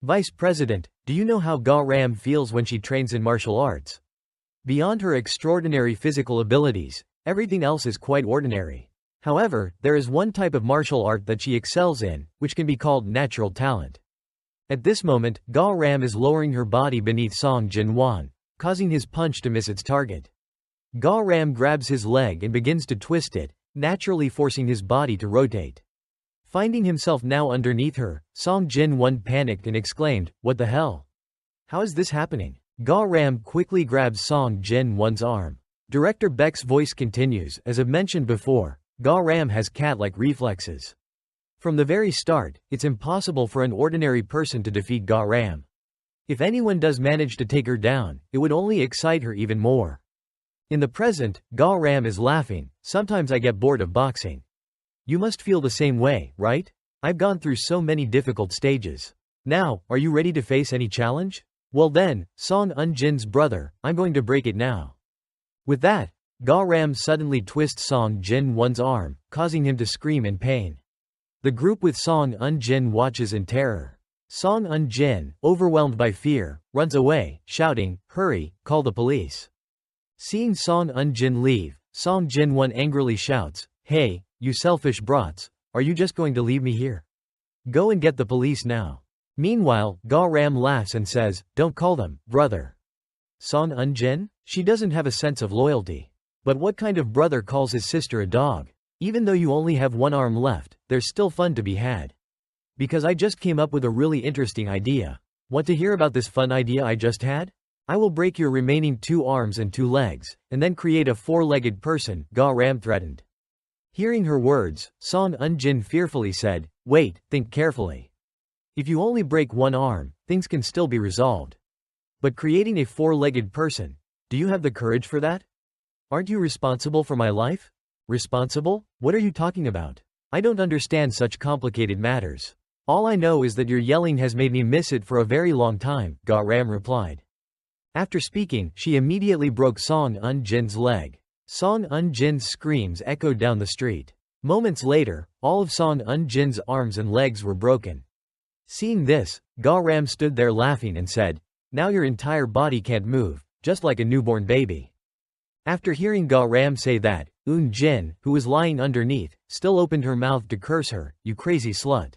Vice President, do you know how Ga Ram feels when she trains in martial arts? Beyond her extraordinary physical abilities, everything else is quite ordinary. However, there is one type of martial art that she excels in, which can be called natural talent. At this moment, Ga Ram is lowering her body beneath Song Jin Won, causing his punch to miss its target. Ga Ram grabs his leg and begins to twist it, naturally forcing his body to rotate. Finding himself now underneath her, Song Jin Won panicked and exclaimed, "What the hell? How is this happening?" Ga Ram quickly grabs Song Jin Won's arm. Director Beck's voice continues, as I've mentioned before, Ga Ram has cat-like reflexes. From the very start, it's impossible for an ordinary person to defeat Ga Ram. If anyone does manage to take her down, it would only excite her even more. In the present, Ga Ram is laughing. Sometimes I get bored of boxing. You must feel the same way, right? I've gone through so many difficult stages. Now, are you ready to face any challenge? Well then, Song Eun-jin's brother, I'm going to break it now. With that, Ga Ram suddenly twists Song Jin Won's arm, causing him to scream in pain. The group with Song Eun-jin watches in terror. Song Eun-jin, overwhelmed by fear, runs away, shouting, "Hurry, call the police." Seeing Song Eun-jin leave, Song Jin Won angrily shouts, "Hey, you selfish brats, are you just going to leave me here? Go and get the police now." Meanwhile, Ga Ram laughs and says, "Don't call them, brother." Song Eun-jin? She doesn't have a sense of loyalty. But what kind of brother calls his sister a dog? Even though you only have one arm left, there's still fun to be had. Because I just came up with a really interesting idea. Want to hear about this fun idea I just had? I will break your remaining 2 arms and 2 legs, and then create a 4-legged person, Ga Ram threatened. Hearing her words, Song Eun-jin fearfully said, "Wait, think carefully. If you only break 1 arm, things can still be resolved. But creating a 4-legged person, do you have the courage for that? Aren't you responsible for my life?" "Responsible? What are you talking about? I don't understand such complicated matters. All I know is that your yelling has made me miss it for a very long time," Ga Ram replied. After speaking, she immediately broke Song Eun-jin's leg. Song Eun-jin's screams echoed down the street. Moments later, all of Song Eun-jin's arms and legs were broken. Seeing this, Ga Ram stood there laughing and said, "Now your entire body can't move, just like a newborn baby." After hearing Ga Ram say that, Eun-jin, who was lying underneath, still opened her mouth to curse her, "You crazy slut.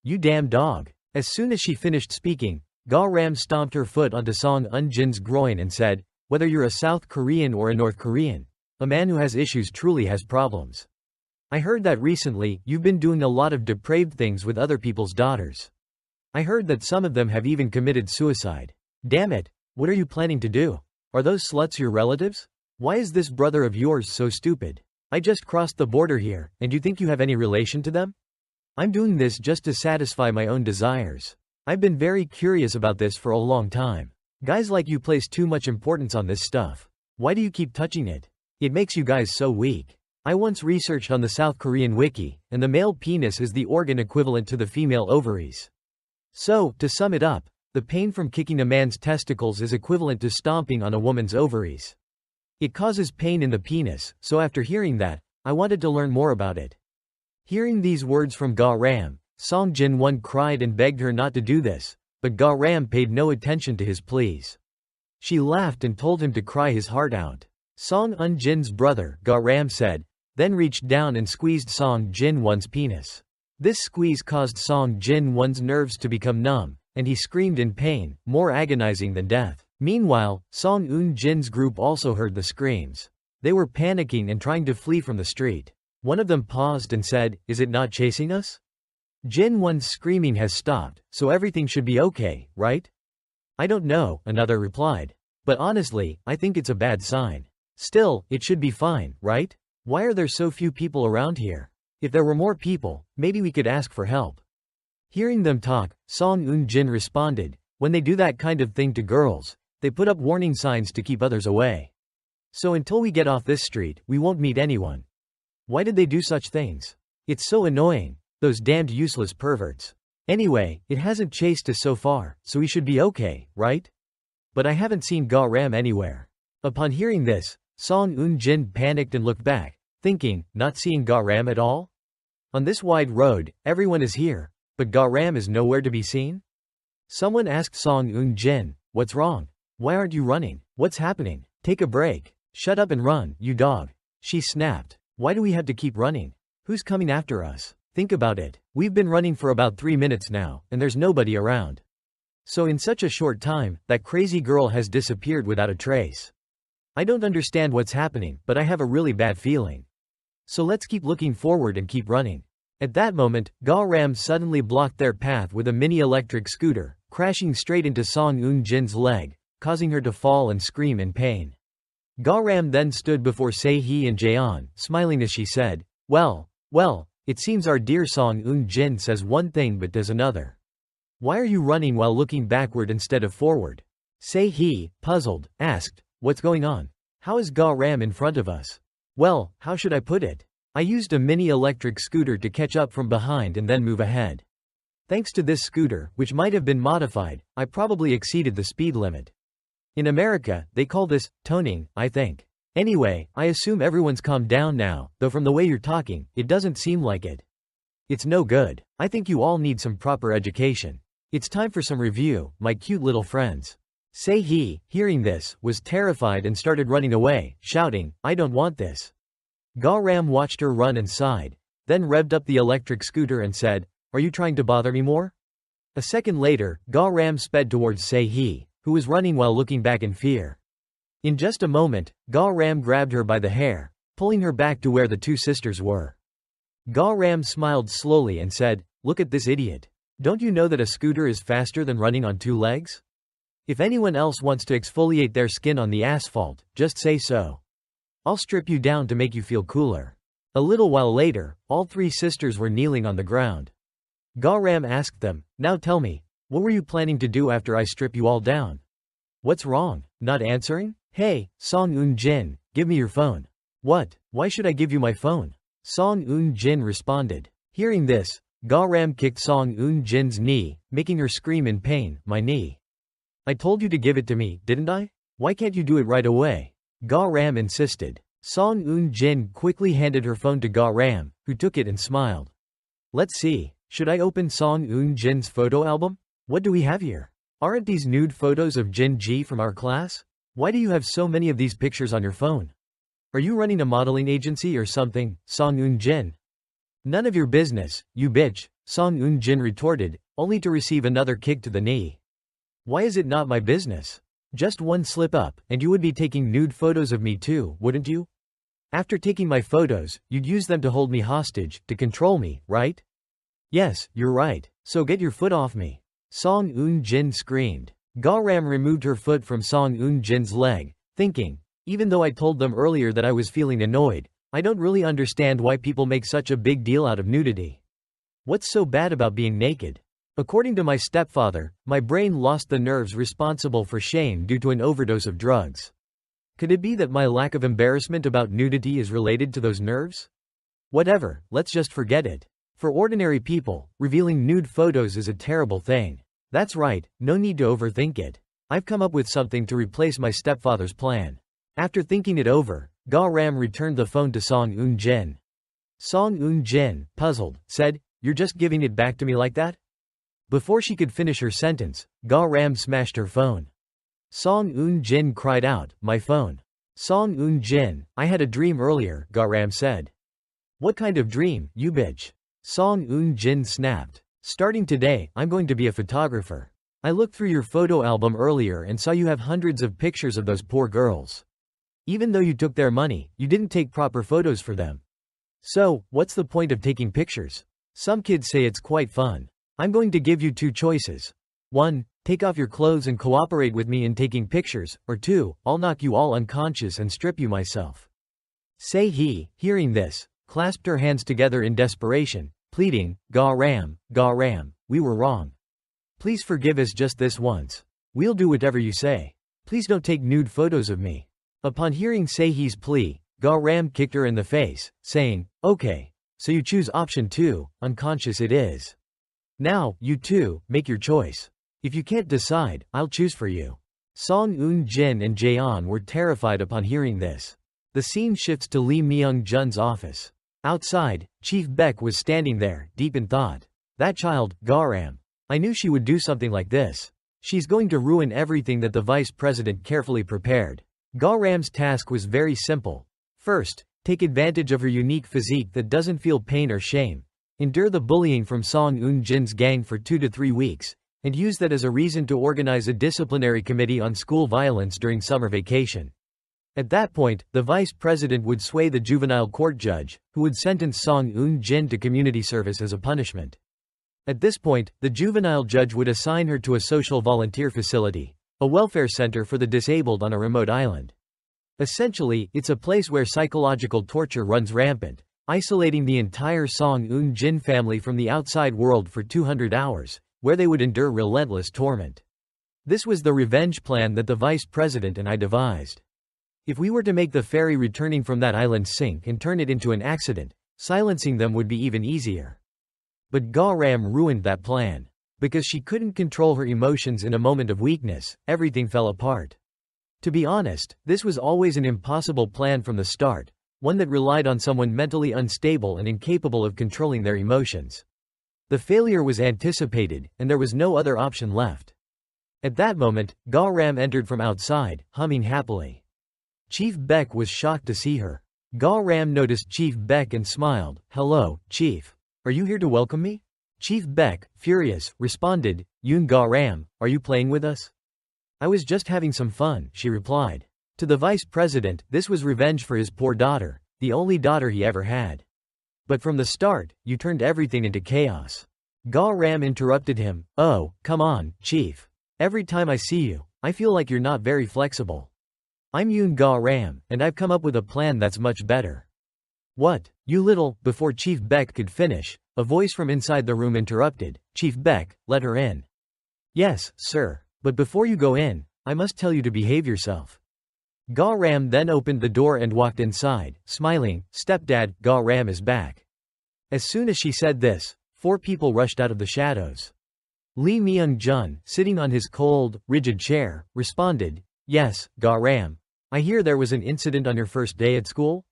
You damn dog." As soon as she finished speaking, Ga Ram stomped her foot onto Song Eun-jin's groin and said, "Whether you're a South Korean or a North Korean, a man who has issues truly has problems. I heard that recently, you've been doing a lot of depraved things with other people's daughters. I heard that some of them have even committed suicide. Damn it, what are you planning to do? Are those sluts your relatives? Why is this brother of yours so stupid? I just crossed the border here, and you think you have any relation to them? I'm doing this just to satisfy my own desires. I've been very curious about this for a long time. Guys like you place too much importance on this stuff. Why do you keep touching it? It makes you guys so weak. I once researched on the South Korean wiki, and the male penis is the organ equivalent to the female ovaries. So, to sum it up, the pain from kicking a man's testicles is equivalent to stomping on a woman's ovaries. It causes pain in the penis, so after hearing that, I wanted to learn more about it." Hearing these words from Ga Ram, Song Jin Won cried and begged her not to do this, but Ga Ram paid no attention to his pleas. She laughed and told him to cry his heart out. Song Eun-jin's brother, Ga Ram said, then reached down and squeezed Song Jin Won's penis. This squeeze caused Song Jin Won's nerves to become numb, and he screamed in pain, more agonizing than death. Meanwhile, Song Eun-jin's group also heard the screams. They were panicking and trying to flee from the street. One of them paused and said, "Is it not chasing us? Jin Won's screaming has stopped, so everything should be okay, right?" "I don't know," another replied. "But honestly, I think it's a bad sign. Still, it should be fine, right? Why are there so few people around here? If there were more people, maybe we could ask for help." Hearing them talk, Song Eun-jin responded, "When they do that kind of thing to girls, they put up warning signs to keep others away. So until we get off this street, we won't meet anyone. Why did they do such things? It's so annoying. Those damned useless perverts. Anyway, it hasn't chased us so far, so we should be okay, right? But I haven't seen Ga Ram anywhere." Upon hearing this, Song Eun-jin panicked and looked back, thinking, not seeing Ga Ram at all? On this wide road, everyone is here, but Ga Ram is nowhere to be seen? Someone asked Song Eun-jin, "What's wrong? Why aren't you running? What's happening? Take a break. Shut up and run, you dog." She snapped. "Why do we have to keep running? Who's coming after us? Think about it. We've been running for about 3 minutes now, and there's nobody around. So in such a short time, that crazy girl has disappeared without a trace. I don't understand what's happening, but I have a really bad feeling. So let's keep looking forward and keep running." At that moment, Ga Ram suddenly blocked their path with a mini electric scooter, crashing straight into Song Eun-jin's leg, causing her to fall and scream in pain. Ga Ram then stood before Se-hee and Jaeon, smiling as she said, Well, it seems our dear Song Eun-jin says one thing but does another. Why are you running while looking backward instead of forward?" Se-hee, puzzled, asked, "What's going on? How is Ga Ram in front of us?" "Well, how should I put it? I used a mini electric scooter to catch up from behind and then move ahead. Thanks to this scooter, which might have been modified, I probably exceeded the speed limit. In America, they call this toning, I think. Anyway, I assume everyone's calmed down now, though from the way you're talking, it doesn't seem like it. It's no good. I think you all need some proper education. It's time for some review, my cute little friends." Se-hee, hearing this, was terrified and started running away, shouting, "I don't want this." Ga Ram watched her run and sighed, then revved up the electric scooter and said, "Are you trying to bother me more?" A second later, Ga Ram sped towards Se-hee, who was running while looking back in fear. In just a moment, Ga Ram grabbed her by the hair, pulling her back to where the two sisters were. Ga Ram smiled slowly and said, "Look at this idiot. Don't you know that a scooter is faster than running on 2 legs? If anyone else wants to exfoliate their skin on the asphalt, just say so. I'll strip you down to make you feel cooler." A little while later, all 3 sisters were kneeling on the ground. Ga Ram asked them, "Now tell me, what were you planning to do after I strip you all down? What's wrong? Not answering? Hey, Song Eun-jin, give me your phone." "What? Why should I give you my phone?" Song Eun-jin responded. Hearing this, Ga Ram kicked Song Eun-jin's knee, making her scream in pain, "My knee. I told you to give it to me, didn't I? Why can't you do it right away?" Ga Ram insisted. Song Eun-jin quickly handed her phone to Ga Ram, who took it and smiled. "Let's see. Should I open Song Eun-jin's photo album? What do we have here? Aren't these nude photos of Jin Ji from our class? Why do you have so many of these pictures on your phone? Are you running a modeling agency or something, Song Eun-jin?" "None of your business, you bitch," Song Eun-jin retorted, only to receive another kick to the knee. "Why is it not my business? Just one slip up, and you would be taking nude photos of me too, wouldn't you? After taking my photos, you'd use them to hold me hostage, to control me, right? Yes, you're right, so get your foot off me," Song Eun-jin screamed. Ga Ram removed her foot from Song Eun-jin's leg, thinking, even though I told them earlier that I was feeling annoyed, I don't really understand why people make such a big deal out of nudity. What's so bad about being naked? According to my stepfather, my brain lost the nerves responsible for shame due to an overdose of drugs. Could it be that my lack of embarrassment about nudity is related to those nerves? Whatever, let's just forget it. For ordinary people, revealing nude photos is a terrible thing. That's right, no need to overthink it. I've come up with something to replace my stepfather's plan. After thinking it over, Ga Ram returned the phone to Song Eun-jin. Song Eun-jin, puzzled, said, "You're just giving it back to me like that?" Before she could finish her sentence, Ga Ram smashed her phone. Song Eun-jin cried out, "My phone." "Song Eun-jin, I had a dream earlier," Ga Ram said. "What kind of dream, you bitch?" Song Eun-jin snapped. "Starting today, I'm going to be a photographer. I looked through your photo album earlier and saw you have hundreds of pictures of those poor girls. Even though you took their money, you didn't take proper photos for them. So, what's the point of taking pictures? Some kids say it's quite fun. I'm going to give you 2 choices. 1, take off your clothes and cooperate with me in taking pictures, or 2, I'll knock you all unconscious and strip you myself." Se-hee, hearing this, clasped her hands together in desperation, pleading, Ga Ram, we were wrong. Please forgive us just this once. We'll do whatever you say. Please don't take nude photos of me." Upon hearing Se-hee's plea, Ga Ram kicked her in the face, saying, "Okay, so you choose option 2, unconscious it is. Now, you two, make your choice. If you can't decide, I'll choose for you." Song Eun-jin and Jaeon were terrified upon hearing this. The scene shifts to Lee Myung-jun's office. Outside, Chief Beck was standing there, deep in thought. That child, Ga Ram. I knew she would do something like this. She's going to ruin everything that the vice president carefully prepared. Ga-ram's task was very simple. First, take advantage of her unique physique that doesn't feel pain or shame. Endure the bullying from Song Eun-jin's gang for 2 to 3 weeks, and use that as a reason to organize a disciplinary committee on school violence during summer vacation. At that point, the vice president would sway the juvenile court judge, who would sentence Song Eun-jin to community service as a punishment. At this point, the juvenile judge would assign her to a social volunteer facility, a welfare center for the disabled on a remote island. Essentially, it's a place where psychological torture runs rampant, isolating the entire Song Eun-jin family from the outside world for 200 hours, where they would endure relentless torment. This was the revenge plan that the vice president and I devised. If we were to make the ferry returning from that island sink and turn it into an accident, silencing them would be even easier. But Ga-ram ruined that plan. Because she couldn't control her emotions in a moment of weakness, everything fell apart. To be honest, this was always an impossible plan from the start, one that relied on someone mentally unstable and incapable of controlling their emotions. The failure was anticipated, and there was no other option left. At that moment, Ga-ram entered from outside, humming happily. Chief Beck was shocked to see her. Ga-ram noticed Chief Beck and smiled. "Hello, Chief. Are you here to welcome me?" Chief Beck, furious, responded, "Yoon Ga-ram, are you playing with us?" "I was just having some fun," she replied. To the vice president, this was revenge for his poor daughter, the only daughter he ever had. "But from the start, you turned everything into chaos." Ga-ram interrupted him. "Oh, come on, Chief. Every time I see you, I feel like you're not very flexible. I'm Yoon Ga-ram, and I've come up with a plan that's much better." "What, you little—" Before Chief Beck could finish, a voice from inside the room interrupted. "Chief Beck, let her in." "Yes, sir. But before you go in, I must tell you to behave yourself." Ga-ram then opened the door and walked inside, smiling. "Stepdad, Ga-ram is back." As soon as she said this, 4 people rushed out of the shadows. Lee Myung-jun, sitting on his cold, rigid chair, responded, "Yes, Ga-ram. I hear there was an incident on your first day at school?"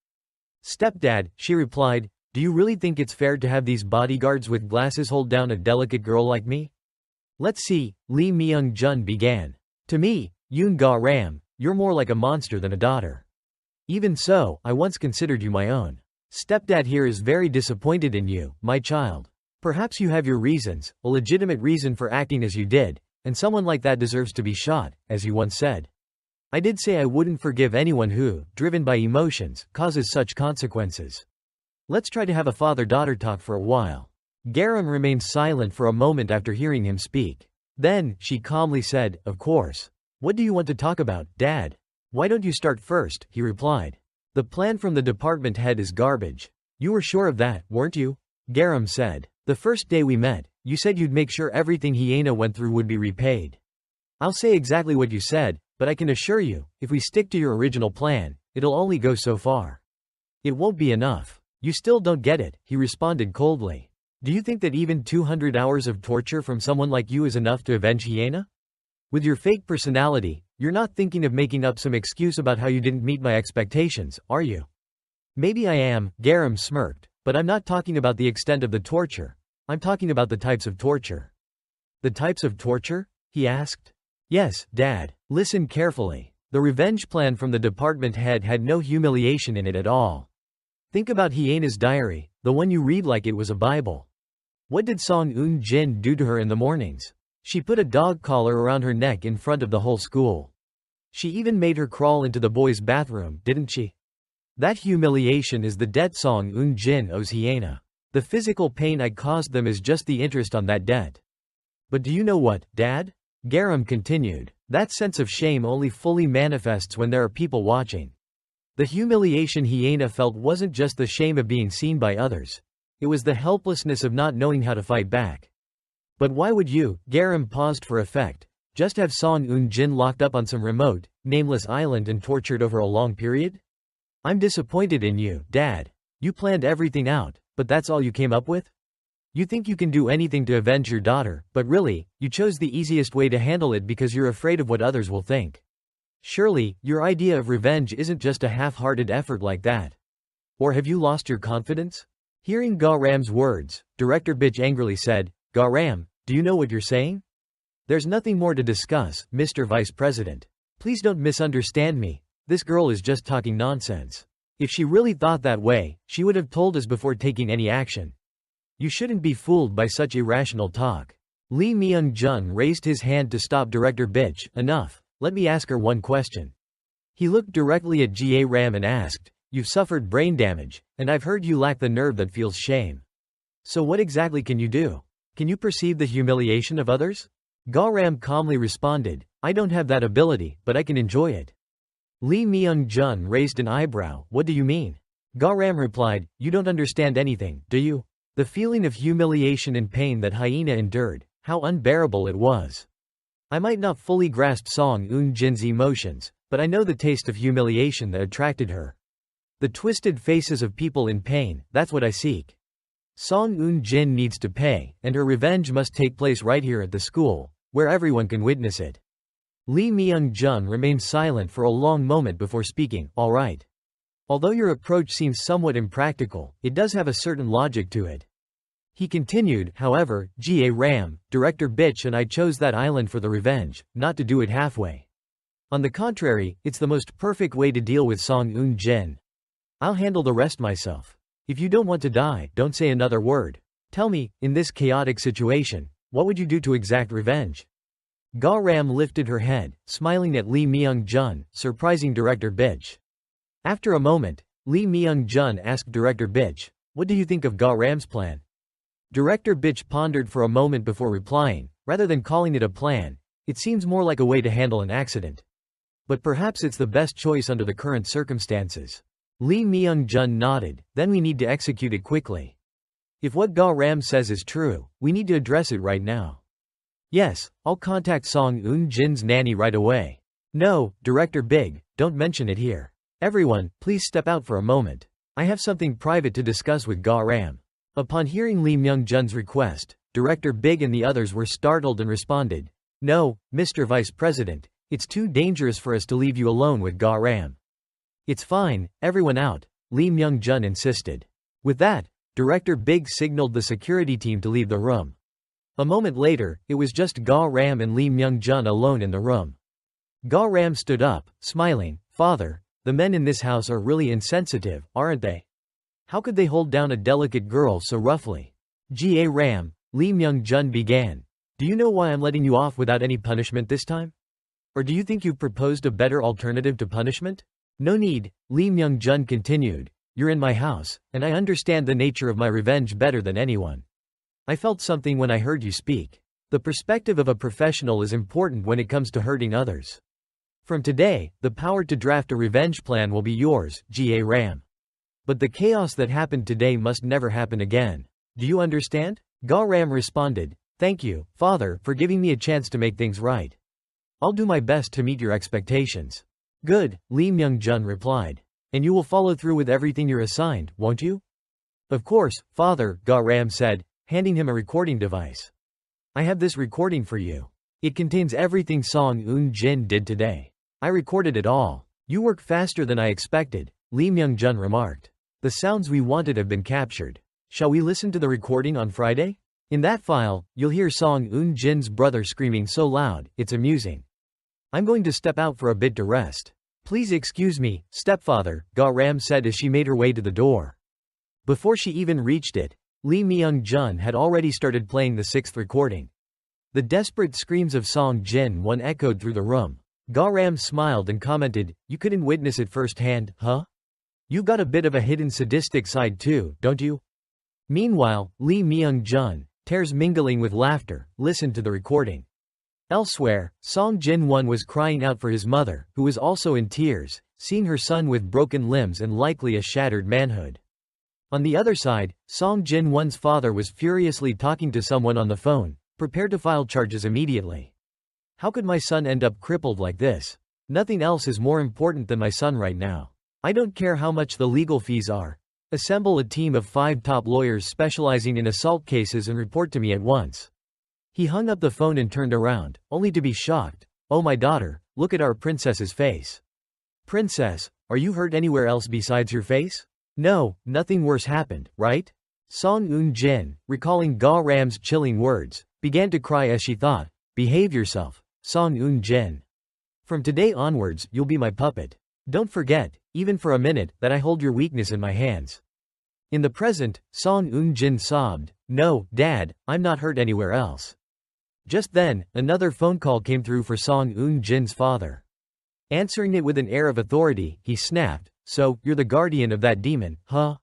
"Stepdad," she replied, "do you really think it's fair to have these bodyguards with glasses hold down a delicate girl like me?" "Let's see," Lee Myung-jun began. "To me, Yoon Ga-ram, you're more like a monster than a daughter. Even so, I once considered you my own. Stepdad here is very disappointed in you, my child. Perhaps you have your reasons, a legitimate reason for acting as you did, and someone like that deserves to be shot, as you once said. I did say I wouldn't forgive anyone who, driven by emotions, causes such consequences. Let's try to have a father-daughter talk for a while." Garam remained silent for a moment after hearing him speak. Then, she calmly said, "Of course. What do you want to talk about, Dad?" "Why don't you start first?" he replied. "The plan from the department head is garbage." "You were sure of that, weren't you?" Garam said. "The first day we met, you said you'd make sure everything Hyena went through would be repaid." "I'll say exactly what you said, but I can assure you, if we stick to your original plan, it'll only go so far. It won't be enough. You still don't get it," he responded coldly. "Do you think that even 200 hours of torture from someone like you is enough to avenge Hyena? With your fake personality, you're not thinking of making up some excuse about how you didn't meet my expectations, are you?" "Maybe I am," Garam smirked, "but I'm not talking about the extent of the torture. I'm talking about the types of torture." "The types of torture?" he asked. "Yes, Dad. Listen carefully. The revenge plan from the department head had no humiliation in it at all. Think about Hyena's diary, the one you read like it was a Bible. What did Song Eun-jin do to her in the mornings? She put a dog collar around her neck in front of the whole school. She even made her crawl into the boys' bathroom, didn't she? That humiliation is the debt Song Eun-jin owes Hyena. The physical pain I caused them is just the interest on that debt. But do you know what, Dad?" Garam continued. "That sense of shame only fully manifests when there are people watching. The humiliation Hyena felt wasn't just the shame of being seen by others. It was the helplessness of not knowing how to fight back. But why would you," Garam paused for effect, "just have Song Eun-jin locked up on some remote, nameless island and tortured over a long period? I'm disappointed in you, Dad. You planned everything out, but that's all you came up with? You think you can do anything to avenge your daughter, but really, you chose the easiest way to handle it because you're afraid of what others will think. Surely, your idea of revenge isn't just a half-hearted effort like that. Or have you lost your confidence?" Hearing Garam's words, Director Bitch angrily said, "Garam, Do you know what you're saying? There's nothing more to discuss, Mr. Vice President. Please don't misunderstand me. This girl is just talking nonsense. If she really thought that way, she would have told us before taking any action. You shouldn't be fooled by such irrational talk. Lee Myung-jun raised his hand to stop Director Bitch. Enough. Let me ask her one question. He looked directly at Ga Ram and asked, you've suffered brain damage, and I've heard you lack the nerve that feels shame. So what exactly can you do? Can you perceive the humiliation of others? Ga Ram calmly responded, I don't have that ability, but I can enjoy it. Lee Myung-jun raised an eyebrow. What do you mean? Ga Ram replied, you don't understand anything, do you? The feeling of humiliation and pain that Hyena endured, how unbearable it was. I might not fully grasp Song Eun-jin's emotions, but I know the taste of humiliation that attracted her. The twisted faces of people in pain, that's what I seek. Song Eun-jin needs to pay, and her revenge must take place right here at the school, where everyone can witness it. Lee Myung-jun remained silent for a long moment before speaking, all right. Although your approach seems somewhat impractical, it does have a certain logic to it. He continued, however, Ga Ram, Director Bitch and I chose that island for the revenge, not to do it halfway. On the contrary, it's the most perfect way to deal with Song Eun-jin. I'll handle the rest myself. If you don't want to die, don't say another word. Tell me, in this chaotic situation, what would you do to exact revenge? Ga Ram lifted her head, smiling at Lee Myung-jun, surprising Director Bitch. After a moment, Lee Myung-jun asked Director Bitch, what do you think of Ga Ram's plan? Director Bitch pondered for a moment before replying, rather than calling it a plan, it seems more like a way to handle an accident. But perhaps it's the best choice under the current circumstances. Lee Myung-jun nodded, then we need to execute it quickly. If what Ga Ram says is true, we need to address it right now. Yes, I'll contact Song Eun-jin's nanny right away. No, Director Big, don't mention it here. Everyone, please step out for a moment. I have something private to discuss with Ga Ram. Upon hearing Lee Myung-jun's request, Director Big and the others were startled and responded, no, Mr. Vice President, it's too dangerous for us to leave you alone with Ga Ram. It's fine, everyone out, Lee Myung-jun insisted. With that, Director Big signaled the security team to leave the room. A moment later, it was just Ga Ram and Lee Myung-jun alone in the room. Ga Ram stood up, smiling, Father, the men in this house are really insensitive, aren't they? How could they hold down a delicate girl so roughly? Ga Ram, Lee Myung-jun began. Do you know why I'm letting you off without any punishment this time? Or do you think you've proposed a better alternative to punishment? No need, Lee Myung-jun continued. You're in my house, and I understand the nature of my revenge better than anyone. I felt something when I heard you speak. The perspective of a professional is important when it comes to hurting others. From today, the power to draft a revenge plan will be yours, Ga Ram. But the chaos that happened today must never happen again. Do you understand? Ga Ram responded, thank you, Father, for giving me a chance to make things right. I'll do my best to meet your expectations. Good, Lee Myung-jun replied. And you will follow through with everything you're assigned, won't you? Of course, Father, Ga Ram said, handing him a recording device. I have this recording for you. It contains everything Song Eun-jin did today. I recorded it all. You work faster than I expected, Lee Myung-jun remarked. The sounds we wanted have been captured. Shall we listen to the recording on Friday? In that file, you'll hear Song Eun-jin's brother screaming so loud, it's amusing. I'm going to step out for a bit to rest. Please excuse me, stepfather, Ga Ram said as she made her way to the door. Before she even reached it, Lee Myung-jun had already started playing the sixth recording. The desperate screams of Song Jin-won echoed through the room. Ga Ram smiled and commented, you couldn't witness it firsthand, huh? You got a bit of a hidden sadistic side too, don't you? Meanwhile, Lee Myung-jun, tears mingling with laughter, listened to the recording. Elsewhere, Song Jin-won was crying out for his mother, who was also in tears, seeing her son with broken limbs and likely a shattered manhood. On the other side, Song Jin-won's father was furiously talking to someone on the phone, prepared to file charges immediately. How could my son end up crippled like this? Nothing else is more important than my son right now. I don't care how much the legal fees are. Assemble a team of 5 top lawyers specializing in assault cases and report to me at once. He hung up the phone and turned around, only to be shocked. Oh my daughter, look at our princess's face. Princess, are you hurt anywhere else besides your face? No, nothing worse happened, right? Song Eun-jin, recalling Ga Ram's chilling words, began to cry as she thought, "Behave yourself, Song Eun-jin. From today onwards, you'll be my puppet. Don't forget, even for a minute, that I hold your weakness in my hands." In the present, Song Eun-jin sobbed, "No, Dad, I'm not hurt anywhere else." Just then, another phone call came through for Song Eun-jin's father. Answering it with an air of authority, he snapped, "So, you're the guardian of that demon, huh?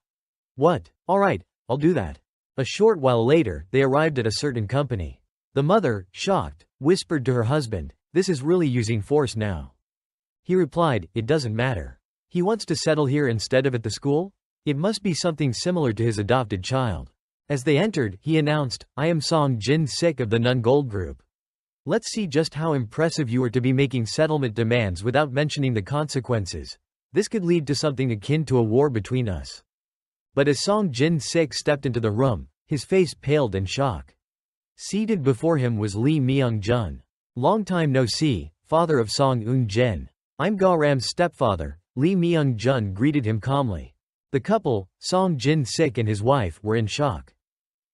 What? Alright, I'll do that." A short while later, they arrived at a certain company. The mother, shocked, whispered to her husband, "This is really using force now." He replied, "It doesn't matter. He wants to settle here instead of at the school? It must be something similar to his adopted child." As they entered, he announced, "I am Song Jin-sik of the Nun Gold Group. Let's see just how impressive you are to be making settlement demands without mentioning the consequences. This could lead to something akin to a war between us." But as Song Jin-sik stepped into the room, his face paled in shock. Seated before him was Lee Myung-jun. "Long time no see, father of Song Eun-jin. I'm Ga-ram's stepfather," Lee Myung-jun greeted him calmly. The couple, Song Jin-sik and his wife, were in shock.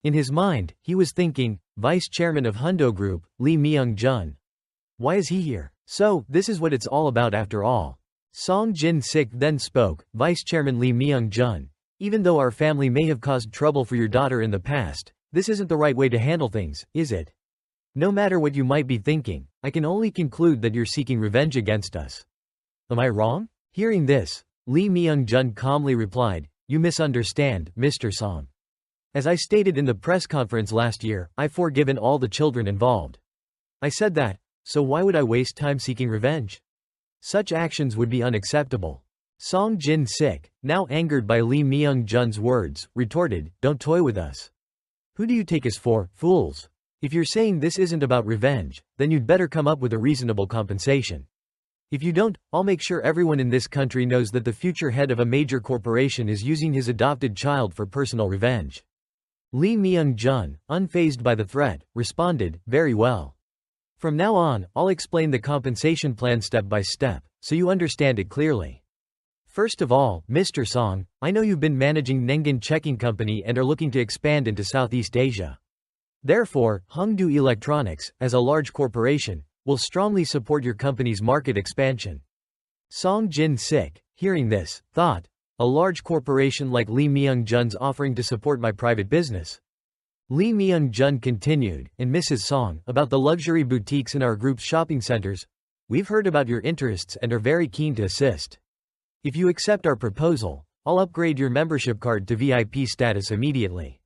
In his mind, he was thinking, Vice Chairman of Hundo Group, Lee Myung-jun. Why is he here? So, this is what it's all about after all. Song Jin-sik then spoke, "Vice Chairman Lee Myung-jun. Even though our family may have caused trouble for your daughter in the past, this isn't the right way to handle things, is it? No matter what you might be thinking, I can only conclude that you're seeking revenge against us. Am I wrong?" Hearing this, Lee Myung-jun calmly replied, "You misunderstand, Mr. Song. As I stated in the press conference last year, I've forgiven all the children involved. I said that, so why would I waste time seeking revenge? Such actions would be unacceptable." Song Jin-sik, now angered by Lee Myung-jun's words, retorted, "Don't toy with us. Who do you take us for, fools? If you're saying this isn't about revenge, then you'd better come up with a reasonable compensation. If you don't, I'll make sure everyone in this country knows that the future head of a major corporation is using his adopted child for personal revenge." Lee Myung-jun, unfazed by the threat, responded, "Very well. From now on, I'll explain the compensation plan step by step, so you understand it clearly. First of all, Mr. Song, I know you've been managing Nengan Checking Company and are looking to expand into Southeast Asia. Therefore, Hongdu Electronics, as a large corporation, will strongly support your company's market expansion." Song Jin-sik, hearing this, thought, "A large corporation like Lee Myung-jun's offering to support my private business?" Lee Myung-jun continued, "And Mrs. Song, about the luxury boutiques in our group's shopping centers, we've heard about your interests and are very keen to assist. If you accept our proposal, I'll upgrade your membership card to VIP status immediately.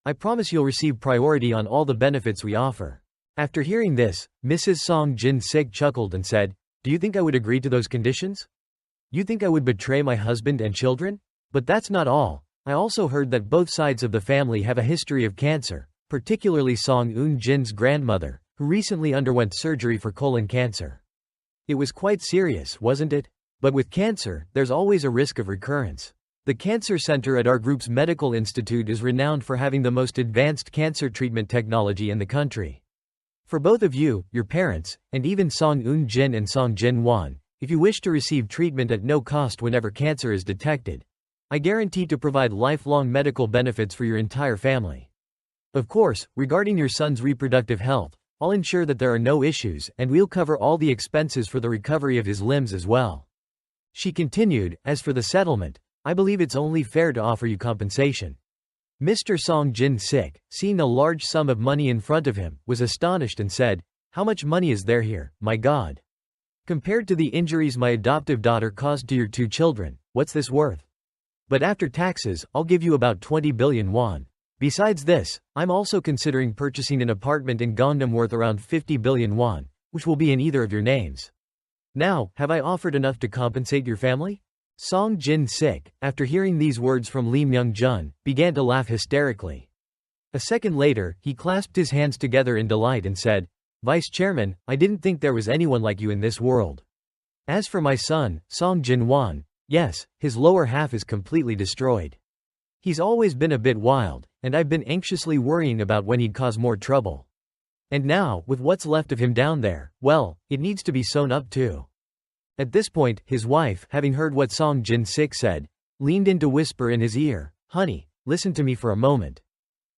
I promise you'll receive priority on all the benefits we offer." After hearing this, Mrs. Song Jin-sik chuckled and said, "Do you think I would agree to those conditions? You think I would betray my husband and children? But that's not all. I also heard that both sides of the family have a history of cancer, particularly Song Eun-jin's grandmother, who recently underwent surgery for colon cancer. It was quite serious, wasn't it? But with cancer, there's always a risk of recurrence. The cancer center at our group's medical institute is renowned for having the most advanced cancer treatment technology in the country. For both of you, your parents, and even Song Eun-jin and Song Jin-won, if you wish to receive treatment at no cost whenever cancer is detected, I guarantee to provide lifelong medical benefits for your entire family. Of course, regarding your son's reproductive health, I'll ensure that there are no issues, and we'll cover all the expenses for the recovery of his limbs as well." She continued, "As for the settlement, I believe it's only fair to offer you compensation." Mr. Song Jin-sik, seeing a large sum of money in front of him, was astonished and said, "How much money is there here, my God? Compared to the injuries my adoptive daughter caused to your two children, what's this worth? But after taxes, I'll give you about 20 billion won. Besides this, I'm also considering purchasing an apartment in Gangnam worth around 50 billion won, which will be in either of your names. Now, have I offered enough to compensate your family?" Song Jin-sik, after hearing these words from Lee Myung-jun, began to laugh hysterically. A second later, he clasped his hands together in delight and said, "Vice Chairman, I didn't think there was anyone like you in this world. As for my son, Song Jin-won, yes, his lower half is completely destroyed. He's always been a bit wild, and I've been anxiously worrying about when he'd cause more trouble. And now, with what's left of him down there, well, it needs to be sewn up too." At this point, his wife, having heard what Song Jin-sik said, leaned in to whisper in his ear, "Honey, listen to me for a moment.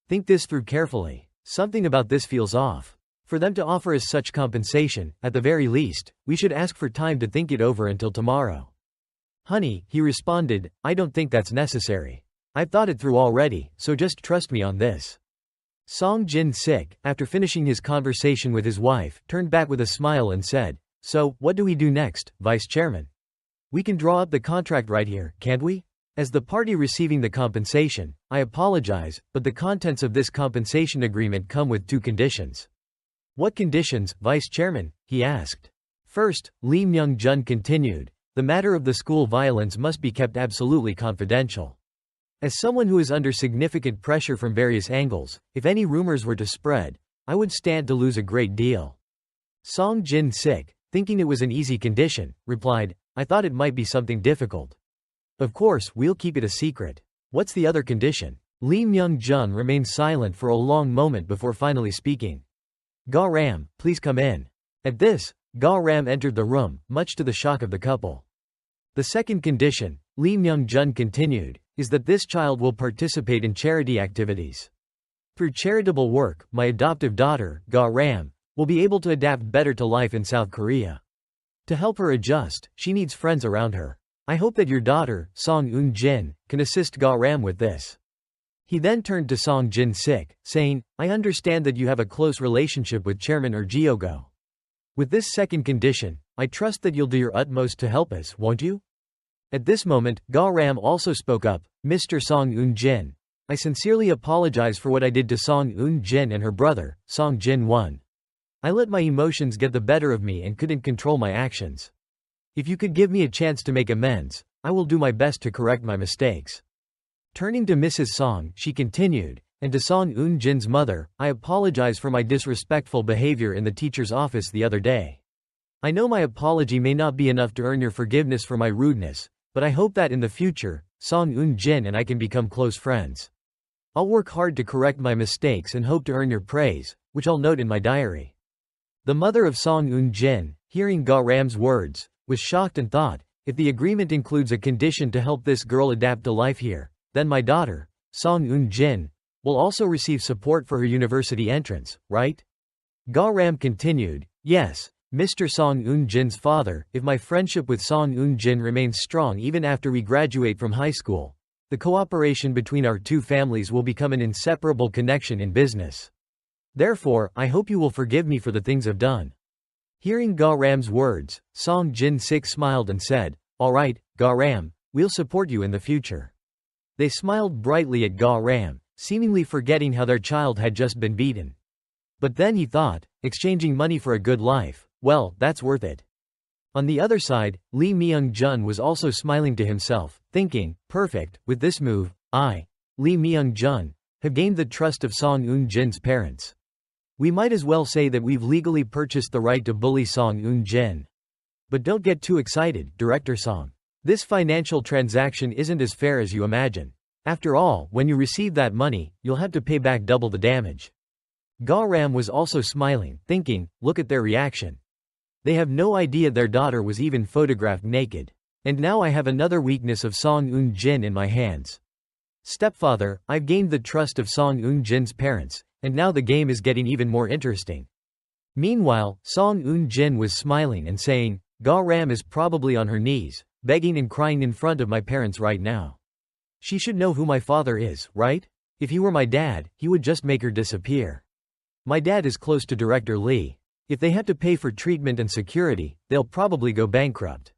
Think this through carefully. Something about this feels off. For them to offer us such compensation, at the very least, we should ask for time to think it over until tomorrow. Honey, he responded, I don't think that's necessary. I've thought it through already, so just trust me on this. Song Jin-sik, after finishing his conversation with his wife, turned back with a smile and said, so, what do we do next, Vice Chairman? We can draw up the contract right here, can't we? As the party receiving the compensation, I apologize, but the contents of this compensation agreement come with 2 conditions. What conditions, Vice Chairman? He asked. First, Lee Myung-jun continued, the matter of the school violence must be kept absolutely confidential. As someone who is under significant pressure from various angles, if any rumors were to spread, I would stand to lose a great deal. Song Jin-sik, thinking it was an easy condition, replied, I thought it might be something difficult. Of course, we'll keep it a secret. What's the other condition? Lee Myung-jun remained silent for a long moment before finally speaking. Ga-ram, please come in. At this, Ga-ram entered the room, much to the shock of the couple. The second condition, Lee Myung-jun continued, is that this child will participate in charity activities. Through charitable work, my adoptive daughter, Ga-ram, will be able to adapt better to life in South Korea. To help her adjust, she needs friends around her. I hope that your daughter, Song Eun-jin, can assist Ga-ram with this. He then turned to Song Jin-sik, saying, I understand that you have a close relationship with Chairman Ergiogo. With this second condition, I trust that you'll do your utmost to help us, won't you? At this moment, Ga-ram also spoke up, Mr. Song Eun-jin. I sincerely apologize for what I did to Song Eun-jin and her brother, Song Jin-won. I let my emotions get the better of me and couldn't control my actions. If you could give me a chance to make amends, I will do my best to correct my mistakes. Turning to Mrs. Song, she continued, and to Song Eun-jin's mother, I apologize for my disrespectful behavior in the teacher's office the other day. I know my apology may not be enough to earn your forgiveness for my rudeness, but I hope that in the future, Song Eun-jin and I can become close friends. I'll work hard to correct my mistakes and hope to earn your praise, which I'll note in my diary. The mother of Song Eun-jin, hearing Ga-ram's words, was shocked and thought, if the agreement includes a condition to help this girl adapt to life here, then my daughter, Song Eun-jin, will also receive support for her university entrance, right? Ga-ram continued, yes, Mr. Song Eun-jin's father, if my friendship with Song Eun-jin remains strong even after we graduate from high school, the cooperation between our 2 families will become an inseparable connection in business. Therefore, I hope you will forgive me for the things I've done. Hearing Ga-ram's words, Song Jin-sik smiled and said, all right, Ga-ram, we'll support you in the future. They smiled brightly at Ga-ram, seemingly forgetting how their child had just been beaten. But then he thought, exchanging money for a good life, well, that's worth it. On the other side, Lee Myung-jun was also smiling to himself, thinking, perfect, with this move, I, Lee Myung-jun, have gained the trust of Song Eun-jin's parents. We might as well say that we've legally purchased the right to bully Song Eun-jin. But don't get too excited, Director Song. This financial transaction isn't as fair as you imagine. After all, when you receive that money, you'll have to pay back double the damage. Ga-ram was also smiling, thinking, look at their reaction. They have no idea their daughter was even photographed naked. And now I have another weakness of Song Eun-jin in my hands. Stepfather, I've gained the trust of Song Eun-jin's parents, and now the game is getting even more interesting. Meanwhile, Song Eun-jin was smiling and saying, Ga-ram is probably on her knees, begging and crying in front of my parents right now. She should know who my father is, right? If he were my dad, he would just make her disappear. My dad is close to Director Lee. If they have to pay for treatment and security, they'll probably go bankrupt.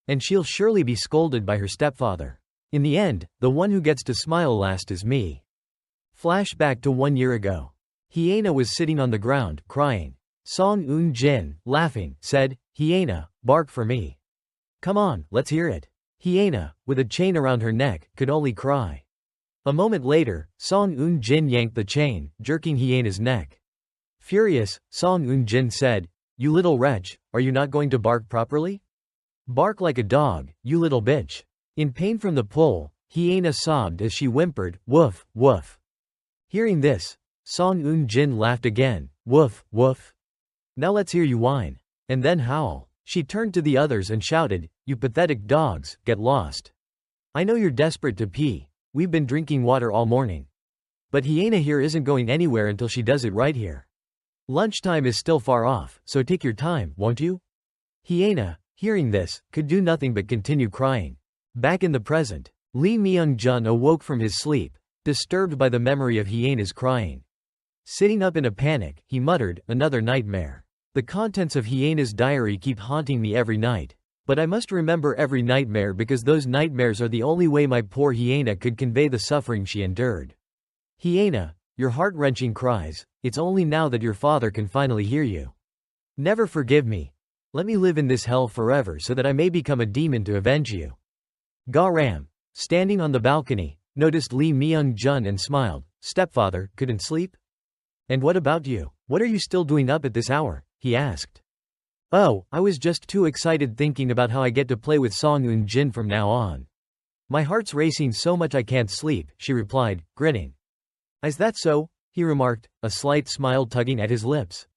And she'll surely be scolded by her stepfather. In the end, the one who gets to smile last is me. Flashback to 1 year ago. Hyena was sitting on the ground, crying. Song Eun-jin, laughing, said, Hyena, bark for me. Come on, let's hear it. Hyena, with a chain around her neck, could only cry. A moment later, Song Eun-jin yanked the chain, jerking Hyena's neck. Furious, Song Eun-jin said, you little wretch, are you not going to bark properly? Bark like a dog, you little bitch. In pain from the pull, Hyena sobbed as she whimpered, woof, woof. Hearing this, Song Eun-jin laughed again, woof, woof. Now let's hear you whine. And then howl. She turned to the others and shouted, you pathetic dogs, get lost. I know you're desperate to pee. We've been drinking water all morning. But Hyena here isn't going anywhere until she does it right here. Lunchtime is still far off, so take your time, won't you? Hyena, hearing this, could do nothing but continue crying. Back in the present, Lee Myung-jun awoke from his sleep, disturbed by the memory of Hyena's crying. Sitting up in a panic, he muttered, another nightmare. The contents of Hyena's diary keep haunting me every night. But I must remember every nightmare because those nightmares are the only way my poor Hyena could convey the suffering she endured. Hyena, your heart-wrenching cries, it's only now that your father can finally hear you. Never forgive me. Let me live in this hell forever so that I may become a demon to avenge you. Ga-ram, standing on the balcony, noticed Lee Myung-jun and smiled. Stepfather, couldn't sleep? And what about you? What are you still doing up at this hour? He asked. Oh, I was just too excited thinking about how I get to play with Song Eun-jin from now on. My heart's racing so much I can't sleep, she replied, grinning. Is that so? He remarked, a slight smile tugging at his lips.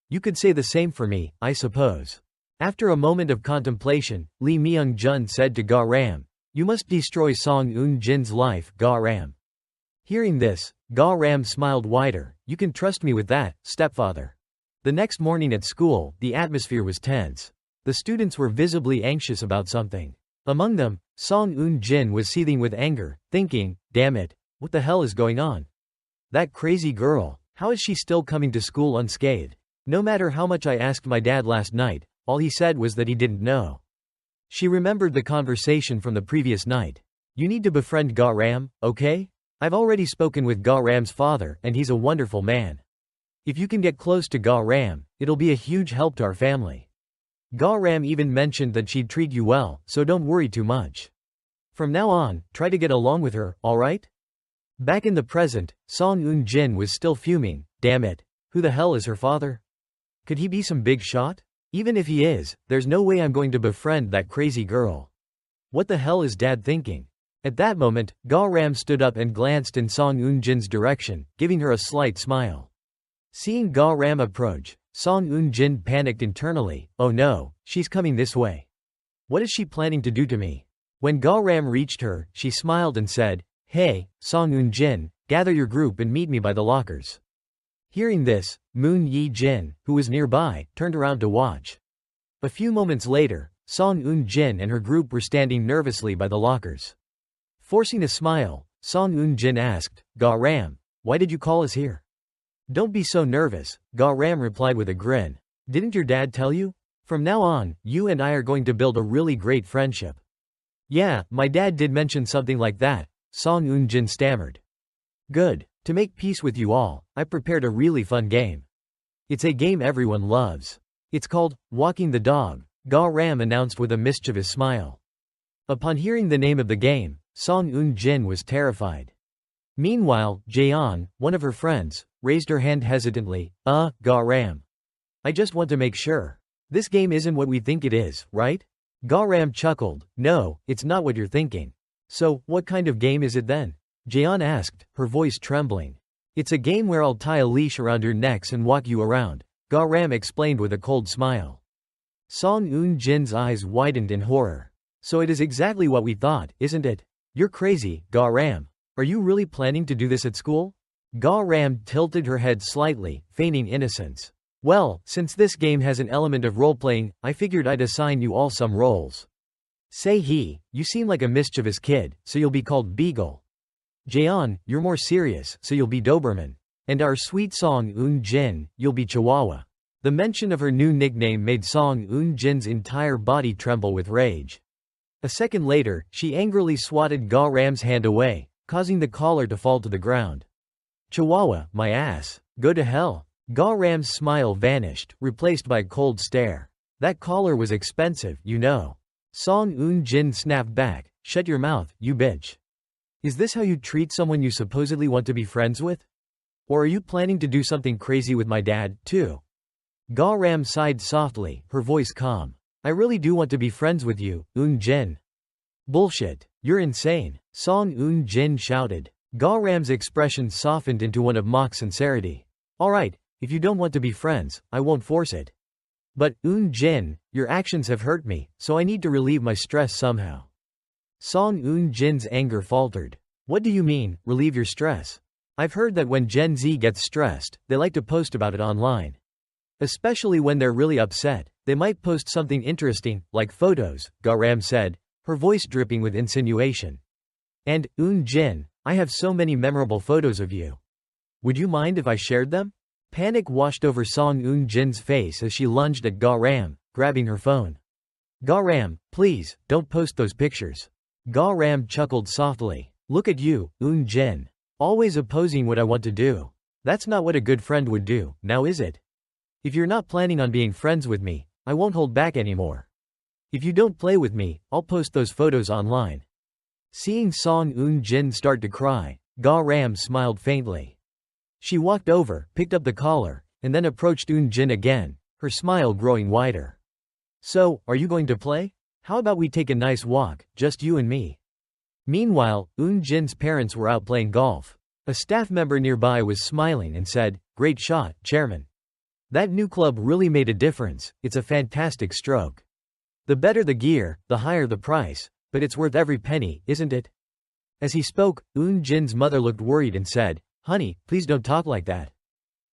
You could say the same for me, I suppose. After a moment of contemplation, Lee Myung-jun said to Ga-ram, you must destroy Song Eun-jin's life, Ga-ram. Hearing this, Ga-ram smiled wider. You can trust me with that, stepfather. The next morning at school, the atmosphere was tense. The students were visibly anxious about something. Among them, Song Eun-jin was seething with anger, thinking, damn it, what the hell is going on? That crazy girl, how is she still coming to school unscathed? No matter how much I asked my dad last night, all he said was that he didn't know. She remembered the conversation from the previous night. You need to befriend Ga-ram, okay? I've already spoken with Ga-ram's father and he's a wonderful man. If you can get close to Ga-ram, it'll be a huge help to our family. Ga-ram even mentioned that she'd treat you well, so don't worry too much. From now on, try to get along with her, alright? Back in the present, Song Eun-jin was still fuming. Damn it, who the hell is her father? Could he be some big shot? Even if he is, there's no way I'm going to befriend that crazy girl. What the hell is dad thinking? At that moment, Ga-ram stood up and glanced in Song Eun-jin's direction, giving her a slight smile. Seeing Ga-ram approach, Song Eun-jin panicked internally. Oh no, she's coming this way. What is she planning to do to me? When Ga-ram reached her, she smiled and said, Hey, Song Eun-jin, gather your group and meet me by the lockers. Hearing this, Moon Yi-jin, who was nearby, turned around to watch. A few moments later, Song Eun-jin and her group were standing nervously by the lockers. Forcing a smile, Song Eun-jin asked, Ga-ram, why did you call us here? Don't be so nervous, Ga-ram replied with a grin. Didn't your dad tell you? From now on, you and I are going to build a really great friendship. Yeah, my dad did mention something like that, Song Eun-jin stammered. Good. To make peace with you all, I prepared a really fun game. It's a game everyone loves. It's called Walking the Dog, Ga-ram announced with a mischievous smile. Upon hearing the name of the game, Song Eun-jin was terrified. Meanwhile, Jaeon, one of her friends, raised her hand hesitantly. Ga-ram. I just want to make sure. This game isn't what we think it is, right? Ga-ram chuckled. No, it's not what you're thinking. So, what kind of game is it then? Jaeon asked, her voice trembling. It's a game where I'll tie a leash around your necks and walk you around, Ga-ram explained with a cold smile. Song Eun-jin's eyes widened in horror. So it is exactly what we thought, isn't it? You're crazy, Ga-ram. Are you really planning to do this at school? Ga-ram tilted her head slightly, feigning innocence. Well, since this game has an element of role-playing, I figured I'd assign you all some roles. Say he, you seem like a mischievous kid, so you'll be called Beagle. Jaeon, you're more serious, so you'll be Doberman. And our sweet Song Eun-jin, you'll be Chihuahua. The mention of her new nickname made Song Eun-jin's entire body tremble with rage. A second later, she angrily swatted Ga-ram's hand away, causing the collar to fall to the ground. Chihuahua, my ass. Go to hell. Ga-ram's smile vanished, replaced by a cold stare. That collar was expensive, you know. Song Eun-jin snapped back. Shut your mouth, you bitch. Is this how you treat someone you supposedly want to be friends with? Or are you planning to do something crazy with my dad, too? Ga-ram sighed softly, her voice calm. I really do want to be friends with you, Eun-jin. Bullshit. You're insane. Song Eun-jin shouted. Ga-ram's expression softened into one of mock sincerity. Alright, if you don't want to be friends, I won't force it. But, Eun-jin, your actions have hurt me, so I need to relieve my stress somehow. Song Eun-jin's anger faltered. What do you mean, relieve your stress? I've heard that when Gen Z gets stressed, they like to post about it online. Especially when they're really upset, they might post something interesting, like photos, Garam said, her voice dripping with insinuation. And, Jin, I have so many memorable photos of you. Would you mind if I shared them? Panic washed over Song Jin's face as she lunged at Garam, grabbing her phone. Garam, please, don't post those pictures. Garam chuckled softly. Look at you, Jin. Always opposing what I want to do. That's not what a good friend would do, now is it? If you're not planning on being friends with me, I won't hold back anymore. If you don't play with me, I'll post those photos online. Seeing Song Jin start to cry, Garam smiled faintly. She walked over, picked up the collar, and then approached Jin again, her smile growing wider. So, are you going to play? How about we take a nice walk, just you and me? Meanwhile, Jin's parents were out playing golf. A staff member nearby was smiling and said, "Great shot, Chairman. That new club really made a difference, it's a fantastic stroke. The better the gear, the higher the price, but it's worth every penny, isn't it?" As he spoke, Jin's mother looked worried and said, "Honey, please don't talk like that.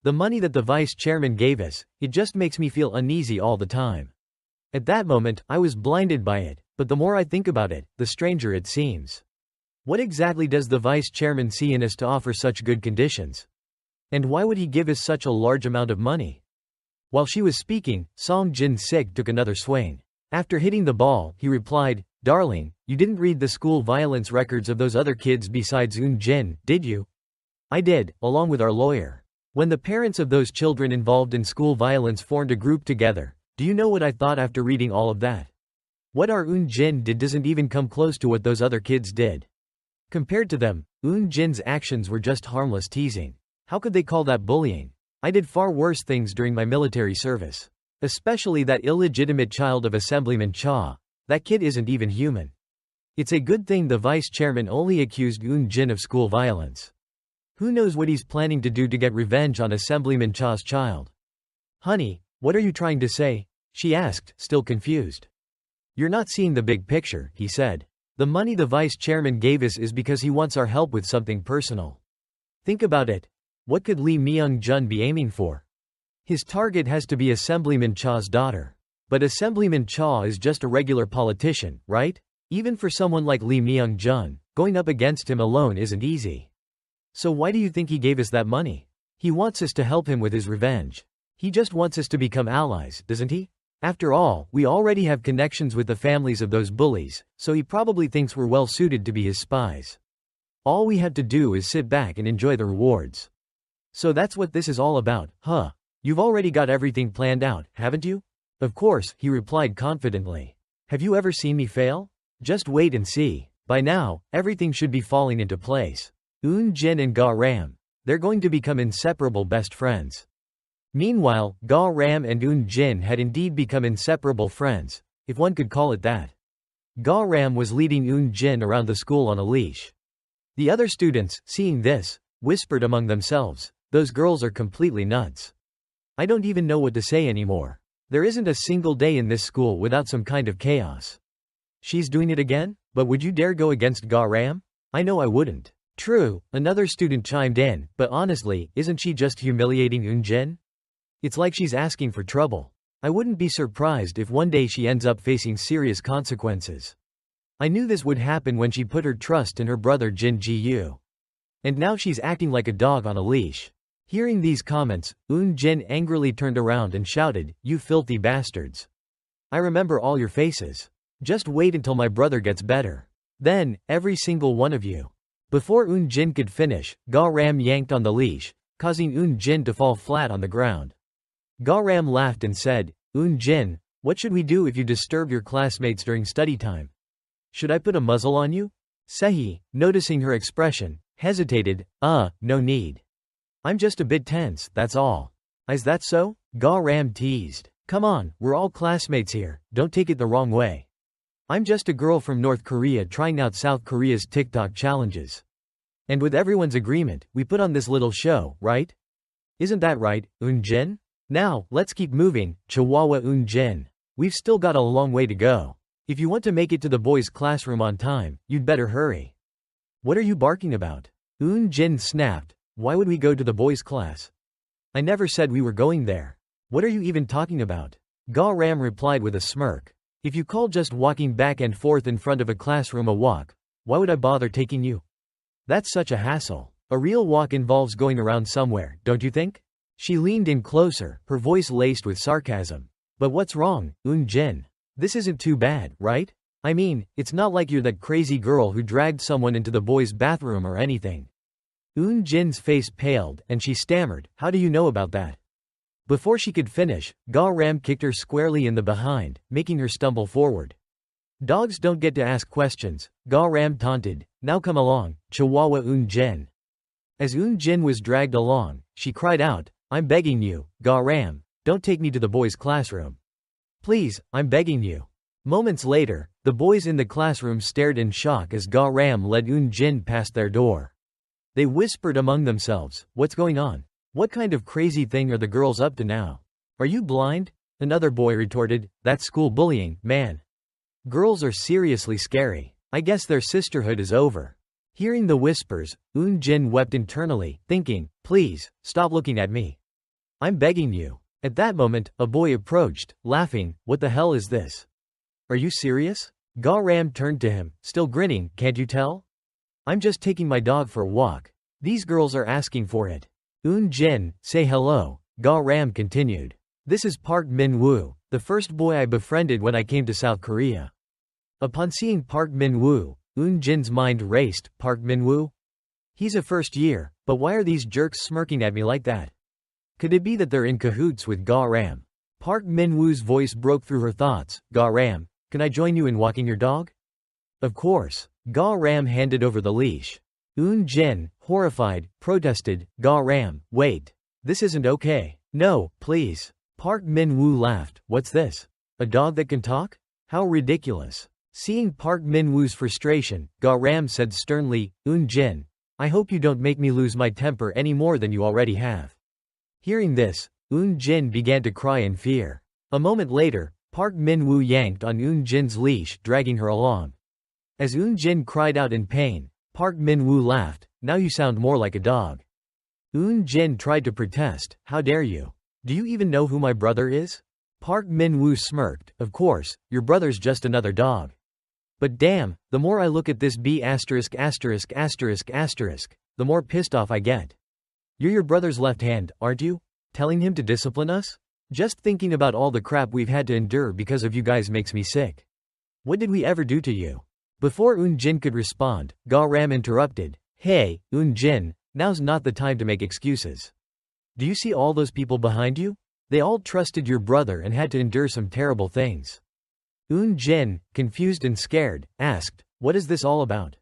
The money that the vice chairman gave us, it just makes me feel uneasy all the time." At that moment, I was blinded by it, but the more I think about it, the stranger it seems. What exactly does the vice chairman see in us to offer such good conditions? And why would he give us such a large amount of money? While she was speaking, Song Jin-sik took another swing. After hitting the ball, he replied, "Darling, you didn't read the school violence records of those other kids besides Jin, did you?" "I did, along with our lawyer. When the parents of those children involved in school violence formed a group together, do you know what I thought after reading all of that? What our Jin did doesn't even come close to what those other kids did. Compared to them, Jin's actions were just harmless teasing. How could they call that bullying? I did far worse things during my military service. Especially that illegitimate child of Assemblyman Cha. That kid isn't even human. It's a good thing the vice chairman only accused Jin of school violence. Who knows what he's planning to do to get revenge on Assemblyman Cha's child?" "Honey, what are you trying to say?" she asked, still confused. "You're not seeing the big picture," he said. "The money the vice chairman gave us is because he wants our help with something personal. Think about it. What could Lee Myung-jun be aiming for? His target has to be Assemblyman Cha's daughter. But Assemblyman Cha is just a regular politician, right? Even for someone like Lee Myung-jun, going up against him alone isn't easy. So why do you think he gave us that money? He wants us to help him with his revenge. He just wants us to become allies, doesn't he? After all, we already have connections with the families of those bullies, so he probably thinks we're well suited to be his spies. All we have to do is sit back and enjoy the rewards. So that's what this is all about, huh? You've already got everything planned out, haven't you?" "Of course," he replied confidently. "Have you ever seen me fail? Just wait and see. By now, everything should be falling into place." Jin and Garam. They're going to become inseparable best friends. Meanwhile, Garam and Jin had indeed become inseparable friends, if one could call it that. Garam was leading Jin around the school on a leash. The other students, seeing this, whispered among themselves, "Those girls are completely nuts. I don't even know what to say anymore. There isn't a single day in this school without some kind of chaos." "She's doing it again? But would you dare go against Garam?" "I know I wouldn't." "True," another student chimed in, "but honestly, isn't she just humiliating Jin? It's like she's asking for trouble. I wouldn't be surprised if one day she ends up facing serious consequences. I knew this would happen when she put her trust in her brother Jin Ji-yu. And now she's acting like a dog on a leash." Hearing these comments, Jin angrily turned around and shouted, "You filthy bastards. I remember all your faces. Just wait until my brother gets better. Then, every single one of you." Before Jin could finish, Garam yanked on the leash, causing Jin to fall flat on the ground. Garam laughed and said, "Jin, what should we do if you disturb your classmates during study time? Should I put a muzzle on you?" Sehi, noticing her expression, hesitated, no need. I'm just a bit tense, that's all." "Is that so?" Garam teased. "Come on, we're all classmates here, don't take it the wrong way. I'm just a girl from North Korea trying out South Korea's TikTok challenges. And with everyone's agreement, we put on this little show, right? Isn't that right, Jin? Now, let's keep moving, Chihuahua Jin. We've still got a long way to go. If you want to make it to the boys' classroom on time, you'd better hurry." "What are you barking about?" Jin snapped. Why would we go to the boys' class? I never said we were going there. What are you even talking about? Ga Ram replied with a smirk. If you call just walking back and forth in front of a classroom a walk, why would I bother taking you? That's such a hassle. A real walk involves going around somewhere, don't you think? She leaned in closer, her voice laced with sarcasm. But what's wrong, Jin? This isn't too bad, right? I mean, it's not like you're that crazy girl who dragged someone into the boys' bathroom or anything. Jin's face paled, and she stammered, how do you know about that? Before she could finish, Ga Ram kicked her squarely in the behind, making her stumble forward. Dogs don't get to ask questions, Ga Ram taunted. Now come along, Chihuahua Jin. As Jin was dragged along, she cried out, I'm begging you, Ga Ram, don't take me to the boys' classroom. Please, I'm begging you. Moments later, the boys in the classroom stared in shock as Ga Ram led Jin past their door. They whispered among themselves, what's going on? What kind of crazy thing are the girls up to now? Are you blind? Another boy retorted, that's school bullying, man. Girls are seriously scary. I guess their sisterhood is over. Hearing the whispers, Jin wept internally, thinking, please, stop looking at me. I'm begging you. At that moment, a boy approached, laughing, what the hell is this? Are you serious? Ga Ram turned to him, still grinning, can't you tell? I'm just taking my dog for a walk. These girls are asking for it. Jin, say hello, Ga Ram continued. This is Park Min-woo, the first boy I befriended when I came to South Korea. Upon seeing Park Min-woo, Jin's mind raced, Park Min-woo? He's a first year, but why are these jerks smirking at me like that? Could it be that they're in cahoots with Ga Ram? Park Min-woo's voice broke through her thoughts, Ga Ram, can I join you in walking your dog? Of course. Ga Ram handed over the leash. Jin, horrified, protested, Ga Ram, wait. This isn't okay. No, please. Park Min-woo laughed, what's this? A dog that can talk? How ridiculous. Seeing Park Min-woo's frustration, Ga Ram said sternly, Jin, I hope you don't make me lose my temper any more than you already have. Hearing this, Jin began to cry in fear. A moment later, Park Min-woo yanked on Jin's leash, dragging her along. As Jin cried out in pain, Park Min-woo laughed, now you sound more like a dog. Jin tried to protest, how dare you? Do you even know who my brother is? Park Min-woo smirked, of course, your brother's just another dog. But damn, the more I look at this the more pissed off I get. You're your brother's left hand, aren't you? Telling him to discipline us? Just thinking about all the crap we've had to endure because of you guys makes me sick. What did we ever do to you? Before Jin could respond, Ga Ram interrupted, hey, Jin, now's not the time to make excuses. Do you see all those people behind you? They all trusted your brother and had to endure some terrible things. Jin, confused and scared, asked, what is this all about?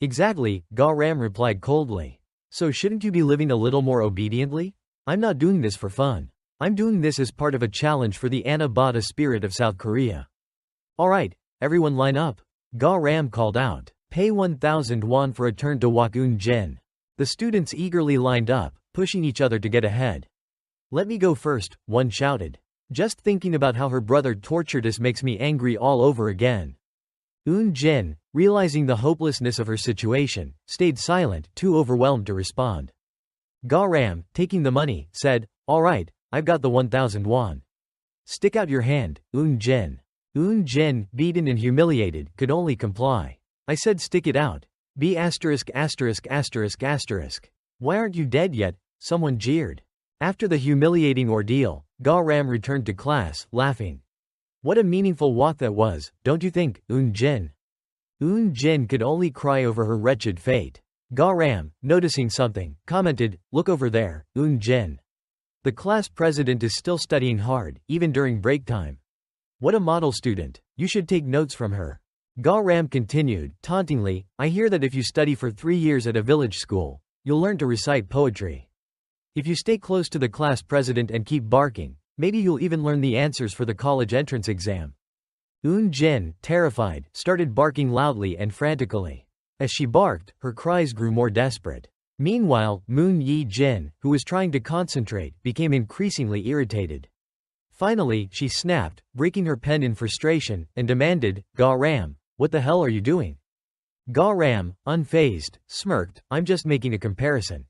Exactly, Ga Ram replied coldly. So shouldn't you be living a little more obediently? I'm not doing this for fun. I'm doing this as part of a challenge for the Anabata spirit of South Korea. Alright, everyone line up. Ga Ram called out, pay 1,000 won for a turn to walk Jin. The students eagerly lined up, pushing each other to get ahead. Let me go first, one shouted. Just thinking about how her brother tortured us makes me angry all over again. Jin, realizing the hopelessness of her situation, stayed silent, too overwhelmed to respond. Ga Ram, taking the money, said, alright, I've got the 1,000 won. Stick out your hand, Jin. Jin, beaten and humiliated, could only comply. I said stick it out. B**********. Why aren't you dead yet? Someone jeered. After the humiliating ordeal, Ga Ram returned to class, laughing. What a meaningful walk that was, don't you think, Jin? Jin could only cry over her wretched fate. Ga Ram, noticing something, commented, look over there, Jin. The class president is still studying hard, even during break time. What a model student, you should take notes from her. Ga Ram continued, tauntingly, I hear that if you study for 3 years at a village school, you'll learn to recite poetry. If you stay close to the class president and keep barking, maybe you'll even learn the answers for the college entrance exam. Jin, terrified, started barking loudly and frantically. As she barked, her cries grew more desperate. Meanwhile, Moon Yi-jin, who was trying to concentrate, became increasingly irritated. Finally, she snapped, breaking her pen in frustration, and demanded, Ga Ram, what the hell are you doing? Ga Ram, unfazed, smirked, I'm just making a comparison.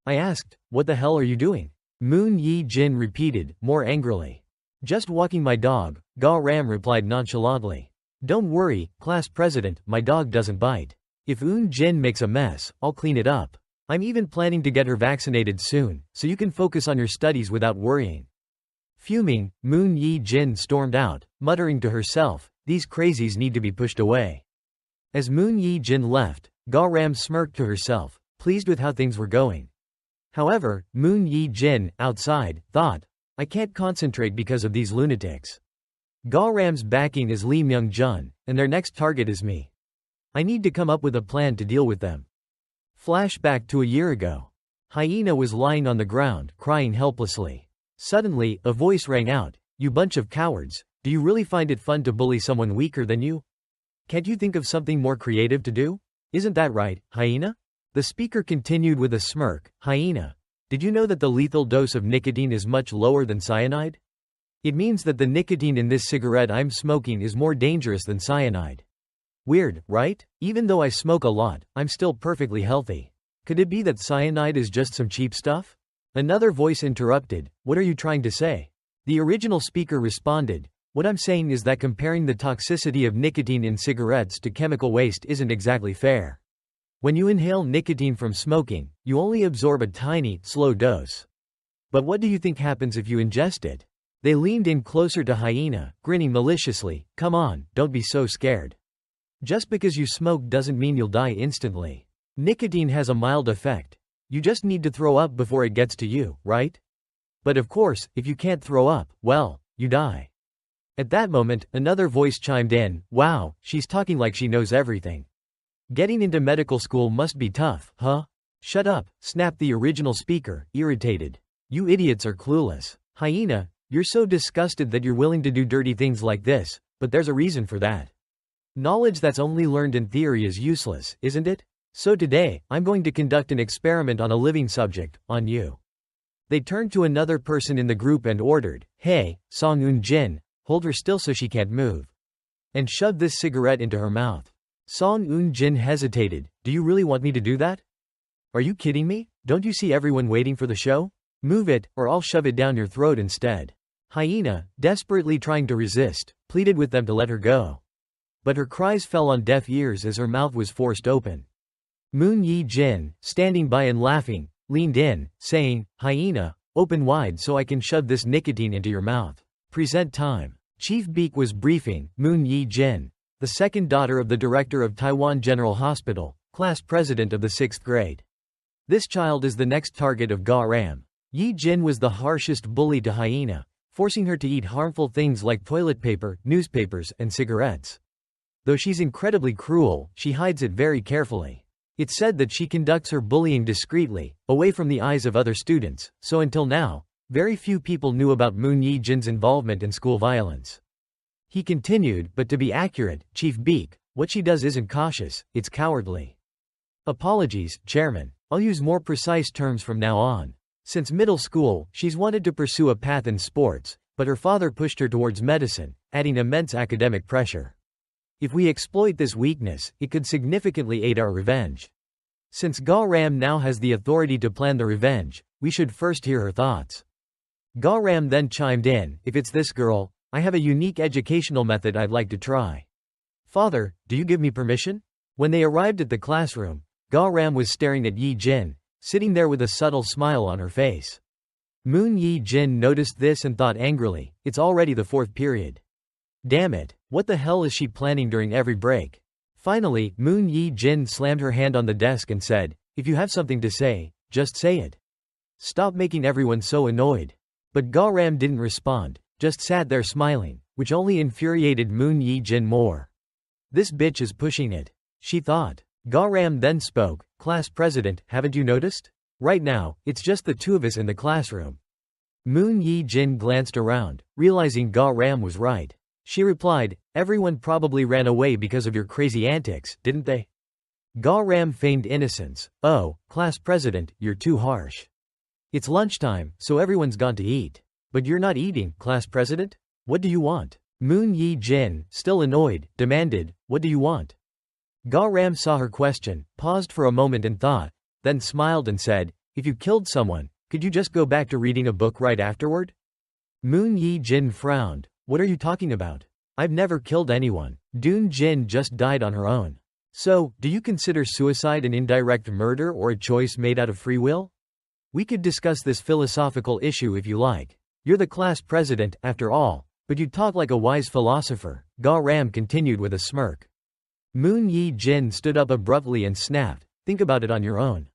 I asked, what the hell are you doing? Moon Yi-jin repeated, more angrily. Just walking my dog, Ga Ram replied nonchalantly. Don't worry, class president, my dog doesn't bite. If Eun-jin makes a mess, I'll clean it up. I'm even planning to get her vaccinated soon, so you can focus on your studies without worrying. Fuming, Moon Yi-jin stormed out, muttering to herself, these crazies need to be pushed away. As Moon Yi-jin left, Ga Ram smirked to herself, pleased with how things were going. However, Moon Yi-jin, outside, thought, I can't concentrate because of these lunatics. Ga Ram's backing is Lee Myung-jun, and their next target is me. I need to come up with a plan to deal with them. Flashback to a year ago. Hyena was lying on the ground, crying helplessly. Suddenly, a voice rang out, you bunch of cowards, do you really find it fun to bully someone weaker than you? Can't you think of something more creative to do? Isn't that right, Hyena? The speaker continued with a smirk, Hyena, did you know that the lethal dose of nicotine is much lower than cyanide? It means that the nicotine in this cigarette I'm smoking is more dangerous than cyanide. Weird, right? Even though I smoke a lot, I'm still perfectly healthy. Could it be that cyanide is just some cheap stuff? Another voice interrupted, what are you trying to say? The original speaker responded, what I'm saying is that comparing the toxicity of nicotine in cigarettes to chemical waste isn't exactly fair. When you inhale nicotine from smoking, you only absorb a tiny, slow dose. But what do you think happens if you ingest it? They leaned in closer to Hyena, grinning maliciously, come on, don't be so scared. Just because you smoke doesn't mean you'll die instantly. Nicotine has a mild effect. You just need to throw up before it gets to you, right? But of course, if you can't throw up, well, you die. At that moment, another voice chimed in, wow, she's talking like she knows everything. Getting into medical school must be tough, huh? Shut up, snapped the original speaker, irritated. You idiots are clueless. Hyena, you're so disgusted that you're willing to do dirty things like this, but there's a reason for that. Knowledge that's only learned in theory is useless, isn't it? So today, I'm going to conduct an experiment on a living subject, on you. They turned to another person in the group and ordered, hey, Song Eun-jin, hold her still so she can't move. And shoved this cigarette into her mouth. Song Eun-jin hesitated, do you really want me to do that? Are you kidding me? Don't you see everyone waiting for the show? Move it, or I'll shove it down your throat instead. Hyena, desperately trying to resist, pleaded with them to let her go. But her cries fell on deaf ears as her mouth was forced open. Moon Yi-jin, standing by and laughing, leaned in, saying, Hyena, open wide so I can shove this nicotine into your mouth. Present time. Chief Beak was briefing Moon Yi-jin, the second daughter of the director of Taiwan General Hospital, class president of the 6th grade. This child is the next target of Ga Ram. Yi-jin was the harshest bully to Hyena, forcing her to eat harmful things like toilet paper, newspapers, and cigarettes. Though she's incredibly cruel, she hides it very carefully. It's said that she conducts her bullying discreetly, away from the eyes of other students, so until now, very few people knew about Moon Yi-jin's involvement in school violence. He continued, but to be accurate, Chief Beak, what she does isn't cautious, it's cowardly. Apologies, Chairman. I'll use more precise terms from now on. Since middle school, she's wanted to pursue a path in sports, but her father pushed her towards medicine, adding immense academic pressure. If we exploit this weakness, it could significantly aid our revenge. Since Ga Ram now has the authority to plan the revenge, we should first hear her thoughts. Ga Ram then chimed in, if it's this girl, I have a unique educational method I'd like to try. Father, do you give me permission? When they arrived at the classroom, Ga Ram was staring at Yi-jin, sitting there with a subtle smile on her face. Moon Yi-jin noticed this and thought angrily, it's already the 4th period. Damn it, what the hell is she planning during every break? Finally, Moon Yi-jin slammed her hand on the desk and said, if you have something to say, just say it. Stop making everyone so annoyed. But Ga Ram didn't respond, just sat there smiling, which only infuriated Moon Yi-jin more. This bitch is pushing it, she thought. Ga Ram then spoke, class president, haven't you noticed? Right now, it's just the two of us in the classroom. Moon Yi-jin glanced around, realizing Ga Ram was right. She replied, everyone probably ran away because of your crazy antics, didn't they? Ga Ram feigned innocence, oh, class president, you're too harsh. It's lunchtime, so everyone's gone to eat. But you're not eating, class president? What do you want? Moon Yi-jin, still annoyed, demanded, what do you want? Ga Ram saw her question, paused for a moment and thought, then smiled and said, If you killed someone, could you just go back to reading a book right afterward? Moon Yi-jin frowned. What are you talking about? I've never killed anyone. Doon-jin just died on her own. So, do you consider suicide an indirect murder or a choice made out of free will? We could discuss this philosophical issue if you like. You're the class president, after all, but you talk like a wise philosopher, Ga-ram continued with a smirk. Moon Yi-jin stood up abruptly and snapped, think about it on your own.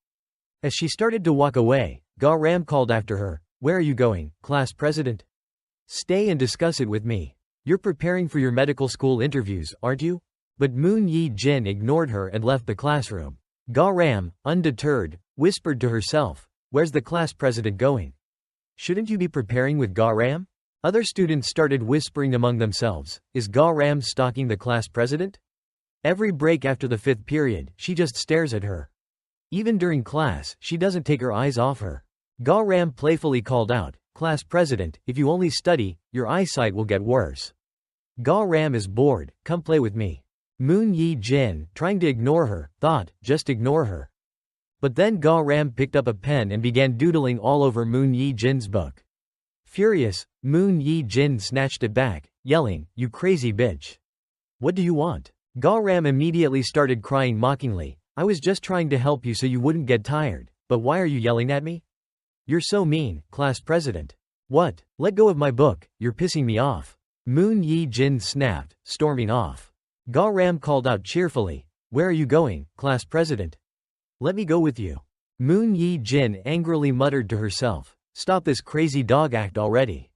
As she started to walk away, Ga-ram called after her, where are you going, class president? Stay and discuss it with me. You're preparing for your medical school interviews, aren't you? But Moon Yi-jin ignored her and left the classroom. Ga-ram, undeterred, whispered to herself, where's the class president going? Shouldn't you be preparing with Ga-ram? Other students started whispering among themselves, is Ga-ram stalking the class president? Every break after the 5th period, she just stares at her. Even during class, she doesn't take her eyes off her. Ga-ram playfully called out, class president, if you only study, your eyesight will get worse. Ga-ram is bored, come play with me. Moon Yi-jin, trying to ignore her, thought, just ignore her. But then Ga-ram picked up a pen and began doodling all over Moon Yi-jin's book. Furious, Moon Yi-jin snatched it back, yelling, you crazy bitch. What do you want? Ga-ram immediately started crying mockingly, I was just trying to help you so you wouldn't get tired, but why are you yelling at me? You're so mean, class president. What? Let go of my book, you're pissing me off. Moon Yi-jin snapped, storming off. Ga-ram called out cheerfully, where are you going, class president? Let me go with you. Moon Yi-jin angrily muttered to herself, stop this crazy dog act already.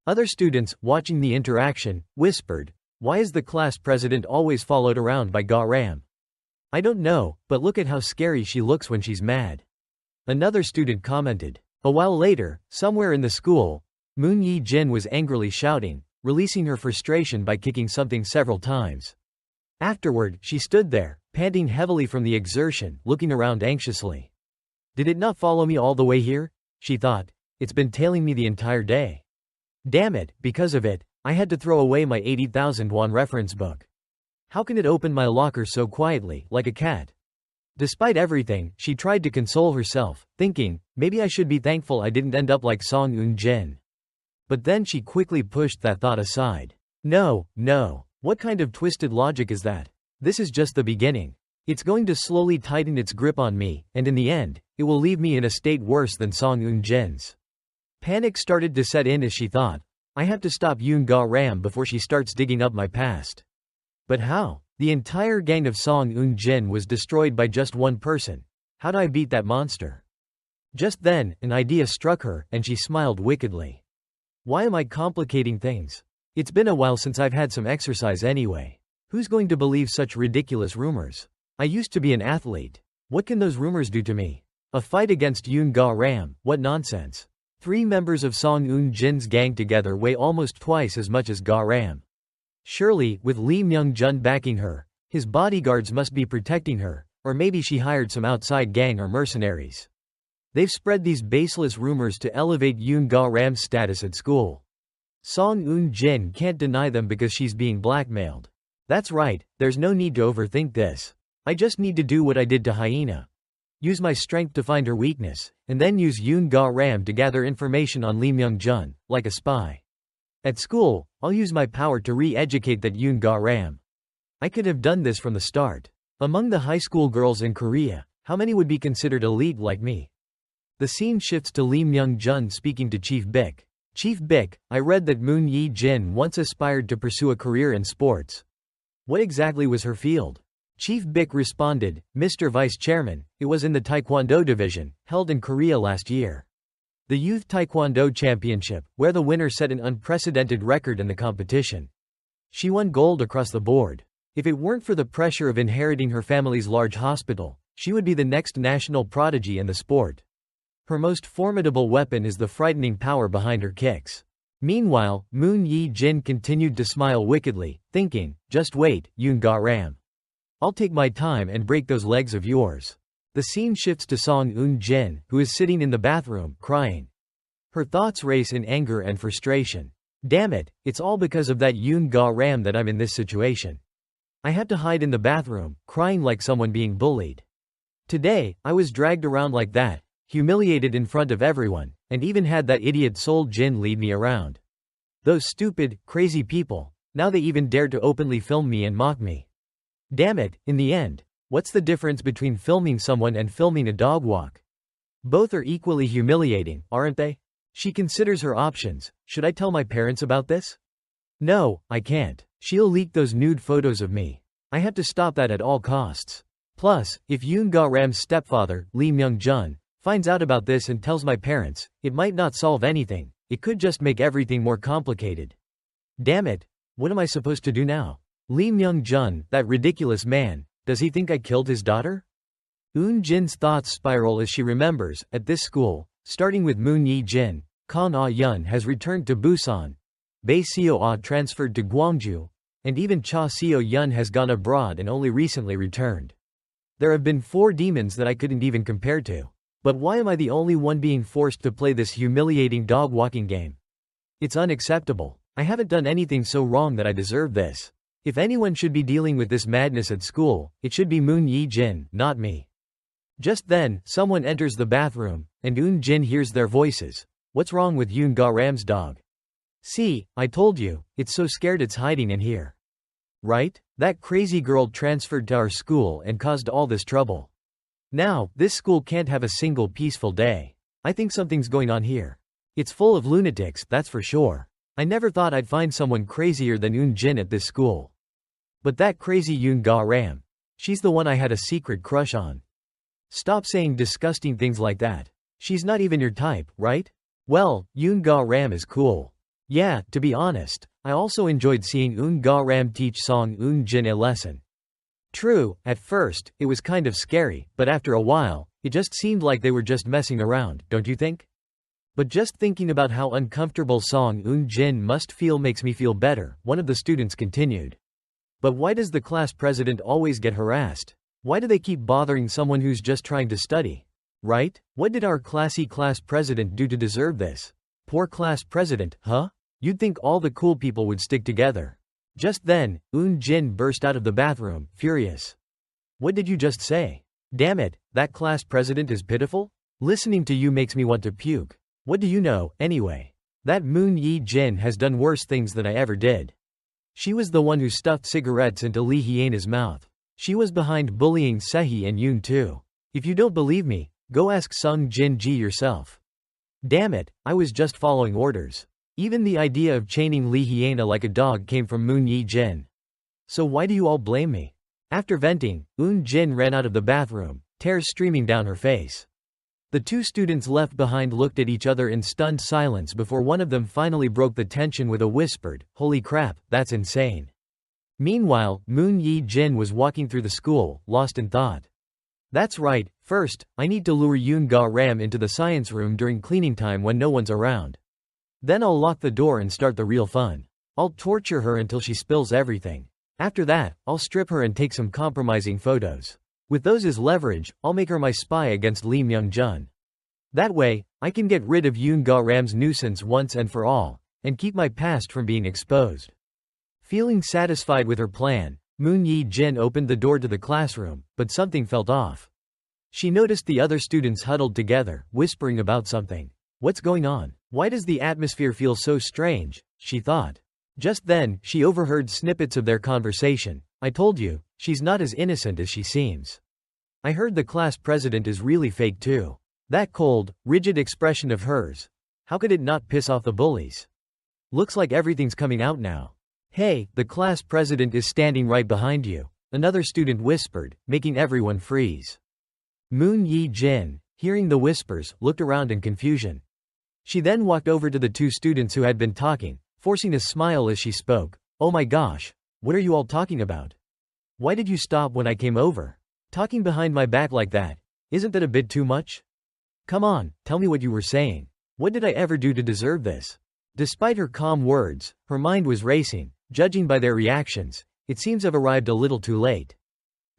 Other students, watching the interaction, whispered, why is the class president always followed around by Ga-ram? I don't know, but look at how scary she looks when she's mad. Another student commented. A while later, somewhere in the school, Moon Yi-jin was angrily shouting, releasing her frustration by kicking something several times. Afterward, she stood there, panting heavily from the exertion, looking around anxiously. Did it not follow me all the way here? She thought. It's been tailing me the entire day. Damn it, because of it, I had to throw away my 80,000 won reference book. How can it open my locker so quietly, like a cat? Despite everything, she tried to console herself, thinking, maybe I should be thankful I didn't end up like Song Eun-jin. But then she quickly pushed that thought aside. No, what kind of twisted logic is that? This is just the beginning. It's going to slowly tighten its grip on me, and in the end, it will leave me in a state worse than Song Eun-jin's. Panic started to set in as she thought, I have to stop Yoon Ga-ram before she starts digging up my past. But how? The entire gang of Song Eun-jin was destroyed by just one person. How'd I beat that monster? Just then, an idea struck her, and she smiled wickedly. Why am I complicating things? It's been a while since I've had some exercise anyway. Who's going to believe such ridiculous rumors? I used to be an athlete. What can those rumors do to me? A fight against Yoon Ga-ram, what nonsense. 3 members of Song Eun-jin's gang together weigh almost twice as much as Ga-ram. Surely, with Lee Myung-jun backing her, his bodyguards must be protecting her, or maybe she hired some outside gang or mercenaries. They've spread these baseless rumors to elevate Yoon Ga-ram's status at school. Song Eun-jin can't deny them because she's being blackmailed. That's right, there's no need to overthink this. I just need to do what I did to Hyena. Use my strength to find her weakness, and then use Yoon Ga-ram to gather information on Lee Myung-jun, like a spy. At school, I'll use my power to re-educate that Yoon Ga-ram. I could have done this from the start. Among the high school girls in Korea, how many would be considered elite like me? The scene shifts to Lee Myung-jun speaking to Chief Bick. Chief Bick, I read that Moon Yi-jin once aspired to pursue a career in sports. What exactly was her field? Chief Bick responded, Mr. Vice Chairman, it was in the Taekwondo division, held in Korea last year. The Youth Taekwondo Championship, where the winner set an unprecedented record in the competition. She won gold across the board. If it weren't for the pressure of inheriting her family's large hospital, she would be the next national prodigy in the sport. Her most formidable weapon is the frightening power behind her kicks. Meanwhile, Moon Yi-jin continued to smile wickedly, thinking, just wait, Yoon Ga-ram. I'll take my time and break those legs of yours. The scene shifts to Song Eun-jin, who is sitting in the bathroom, crying. Her thoughts race in anger and frustration. Damn it, it's all because of that Yoon Ga-ram that I'm in this situation. I had to hide in the bathroom, crying like someone being bullied. Today, I was dragged around like that. humiliated in front of everyone, and even had that idiot Soul Jin lead me around. Those stupid, crazy people, now they even dared to openly film me and mock me. Damn it, in the end, what's the difference between filming someone and filming a dog walk? Both are equally humiliating, aren't they? She considers her options. Should I tell my parents about this? No, I can't. She'll leak those nude photos of me. I have to stop that at all costs. Plus, if Yoon Ga-ram's stepfather, Lee Myung-jun, finds out about this and tells my parents, it might not solve anything. It could just make everything more complicated. Damn it. What am I supposed to do now? Lee Myung-jun, that ridiculous man, does he think I killed his daughter? Eun Jin's thoughts spiral as she remembers, at this school, starting with Moon Yi-jin, Kan Ah-yun has returned to Busan, Bae Seo-ah transferred to Gwangju, and even Cha Seo-yun has gone abroad and only recently returned. There have been 4 demons that I couldn't even compare to. But why am I the only one being forced to play this humiliating dog-walking game? It's unacceptable. I haven't done anything so wrong that I deserve this. If anyone should be dealing with this madness at school, it should be Moon Yi-jin, not me. Just then, someone enters the bathroom, and Eun Jin hears their voices. What's wrong with Yoon Ga-ram's dog? See, I told you, it's so scared it's hiding in here. Right? That crazy girl transferred to our school and caused all this trouble. Now, this school can't have a single peaceful day. I think something's going on here. It's full of lunatics, that's for sure. I never thought I'd find someone crazier than Eun Jin at this school. But that crazy Yoon Ga-ram. She's the one I had a secret crush on. Stop saying disgusting things like that. She's not even your type, right? Well, Yoon Ga-ram is cool. Yeah, to be honest, I also enjoyed seeing Eun Ga-ram teach Song Eun Jin a lesson. True, at first, it was kind of scary, but after a while, it just seemed like they were just messing around, don't you think? But just thinking about how uncomfortable Song Eun Jin must feel makes me feel better, one of the students continued. But why does the class president always get harassed? Why do they keep bothering someone who's just trying to study? Right? What did our classy class president do to deserve this? Poor class president, huh? You'd think all the cool people would stick together. Just then, Eun Jin burst out of the bathroom, furious. What did you just say? Damn it, that class president is pitiful? Listening to you makes me want to puke. What do you know, anyway? That Moon Yi-jin has done worse things than I ever did. She was the one who stuffed cigarettes into Lee Hyena's mouth. She was behind bullying Sehi and Yoon too. If you don't believe me, go ask Sung Jin-ji yourself. Damn it, I was just following orders. Even the idea of chaining Lee Hyena like a dog came from Moon Yi-jin. So why do you all blame me? After venting, Eun Jin ran out of the bathroom, tears streaming down her face. The 2 students left behind looked at each other in stunned silence before one of them finally broke the tension with a whispered, "Holy crap, that's insane." Meanwhile, Moon Yi-jin was walking through the school, lost in thought. That's right, first, I need to lure Yoon Ga-ram into the science room during cleaning time when no one's around. Then I'll lock the door and start the real fun. I'll torture her until she spills everything. After that, I'll strip her and take some compromising photos. With those as leverage, I'll make her my spy against Lee Myung-jun. That way, I can get rid of Yoon Ga-ram's nuisance once and for all, and keep my past from being exposed. Feeling satisfied with her plan, Moon Yi-jin opened the door to the classroom, but something felt off. She noticed the other students huddled together, whispering about something. What's going on? Why does the atmosphere feel so strange? She thought. Just then, she overheard snippets of their conversation. I told you, she's not as innocent as she seems. I heard the class president is really fake too. That cold, rigid expression of hers. How could it not piss off the bullies? Looks like everything's coming out now. Hey, the class president is standing right behind you, another student whispered, making everyone freeze. Moon Yi-jin, hearing the whispers, looked around in confusion. She then walked over to the 2 students who had been talking, forcing a smile as she spoke. Oh my gosh, what are you all talking about? Why did you stop when I came over? Talking behind my back like that, isn't that a bit too much? Come on, tell me what you were saying. What did I ever do to deserve this? Despite her calm words, her mind was racing. Judging by their reactions, it seems I've arrived a little too late.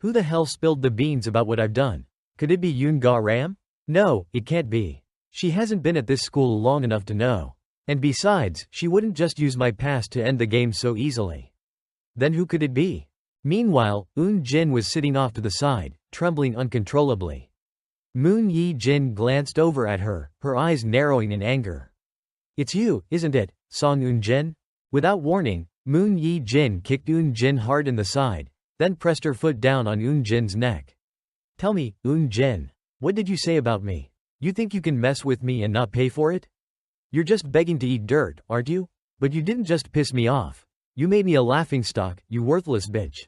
Who the hell spilled the beans about what I've done? Could it be Yoon Ga-ram? No, it can't be. She hasn't been at this school long enough to know. And besides, she wouldn't just use my past to end the game so easily. Then who could it be? Meanwhile, Eun Jin was sitting off to the side, trembling uncontrollably. Moon Yi-jin glanced over at her, her eyes narrowing in anger. It's you, isn't it, Song Eun-jin? Without warning, Moon Yi-jin kicked Eun-jin hard in the side, then pressed her foot down on Eun-jin's neck. Tell me, Eun-jin, what did you say about me? You think you can mess with me and not pay for it? You're just begging to eat dirt, aren't you? But you didn't just piss me off. You made me a laughingstock, you worthless bitch.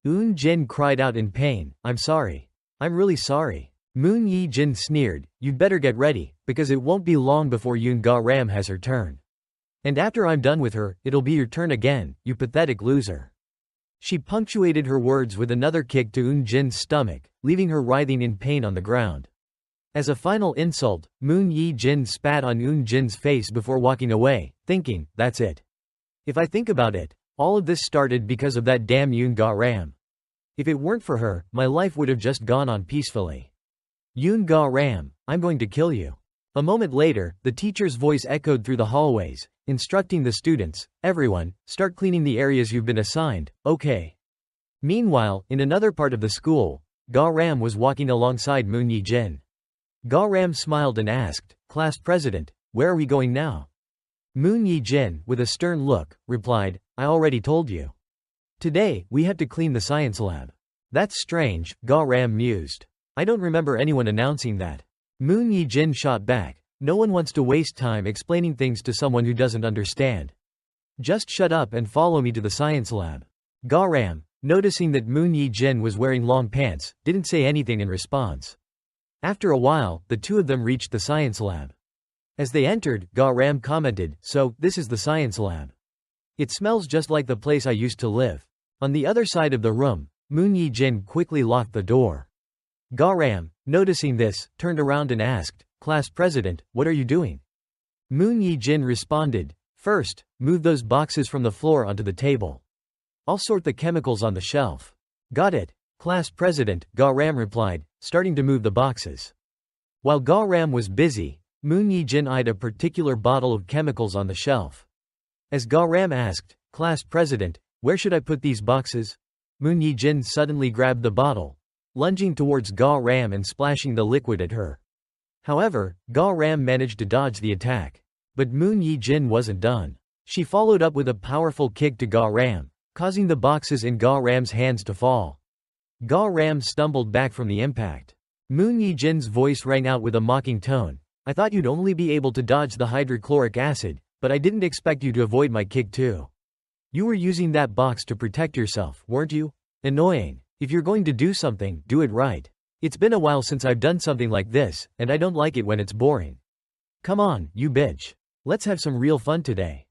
Eun-jin cried out in pain, I'm sorry. I'm really sorry. Moon Yi-jin sneered, you'd better get ready, because it won't be long before Yoon Ga-ram has her turn. And after I'm done with her, it'll be your turn again, you pathetic loser. She punctuated her words with another kick to Eun-jin's stomach, leaving her writhing in pain on the ground. As a final insult, Moon Yi-jin spat on Eun-jin's face before walking away, thinking, that's it. If I think about it, all of this started because of that damn Yoon Ga-ram. If it weren't for her, my life would have just gone on peacefully. Yoon Ga-ram, I'm going to kill you. A moment later, the teacher's voice echoed through the hallways, instructing the students, everyone, start cleaning the areas you've been assigned, okay. Meanwhile, in another part of the school, Ga-ram was walking alongside Moon Yi-jin. Ga-ram smiled and asked, Class President, where are we going now? Moon Yi-jin, with a stern look, replied, I already told you. Today, we have to clean the science lab. That's strange, Ga-ram mused. I don't remember anyone announcing that. Moon Yi-jin shot back, no one wants to waste time explaining things to someone who doesn't understand. Just shut up and follow me to the science lab. Ga-ram, noticing that Moon Yi-jin was wearing long pants, didn't say anything in response. After a while, the two of them reached the science lab. As they entered, Ga-ram commented, so, this is the science lab. It smells just like the place I used to live. On the other side of the room, Moon Yi-jin quickly locked the door. Ga-ram, noticing this, turned around and asked, Class President, what are you doing? Moon Yi-jin responded, first, move those boxes from the floor onto the table. I'll sort the chemicals on the shelf. Got it, Class President, Ga-ram replied, starting to move the boxes. While Ga-ram was busy, Moon Yi-jin eyed a particular bottle of chemicals on the shelf. As Ga-ram asked, Class President, where should I put these boxes? Moon Yi-jin suddenly grabbed the bottle, lunging towards Ga-ram and splashing the liquid at her. However, Ga-ram managed to dodge the attack. But Moon Yi-jin wasn't done. She followed up with a powerful kick to Ga-ram, causing the boxes in Ga-ram's hands to fall. Ga-ram stumbled back from the impact. Moon Yi-jin's voice rang out with a mocking tone. I thought you'd only be able to dodge the hydrochloric acid, but I didn't expect you to avoid my kick too. You were using that box to protect yourself, weren't you? Annoying. If you're going to do something, do it right. It's been a while since I've done something like this, and I don't like it when it's boring. Come on, you bitch. Let's have some real fun today.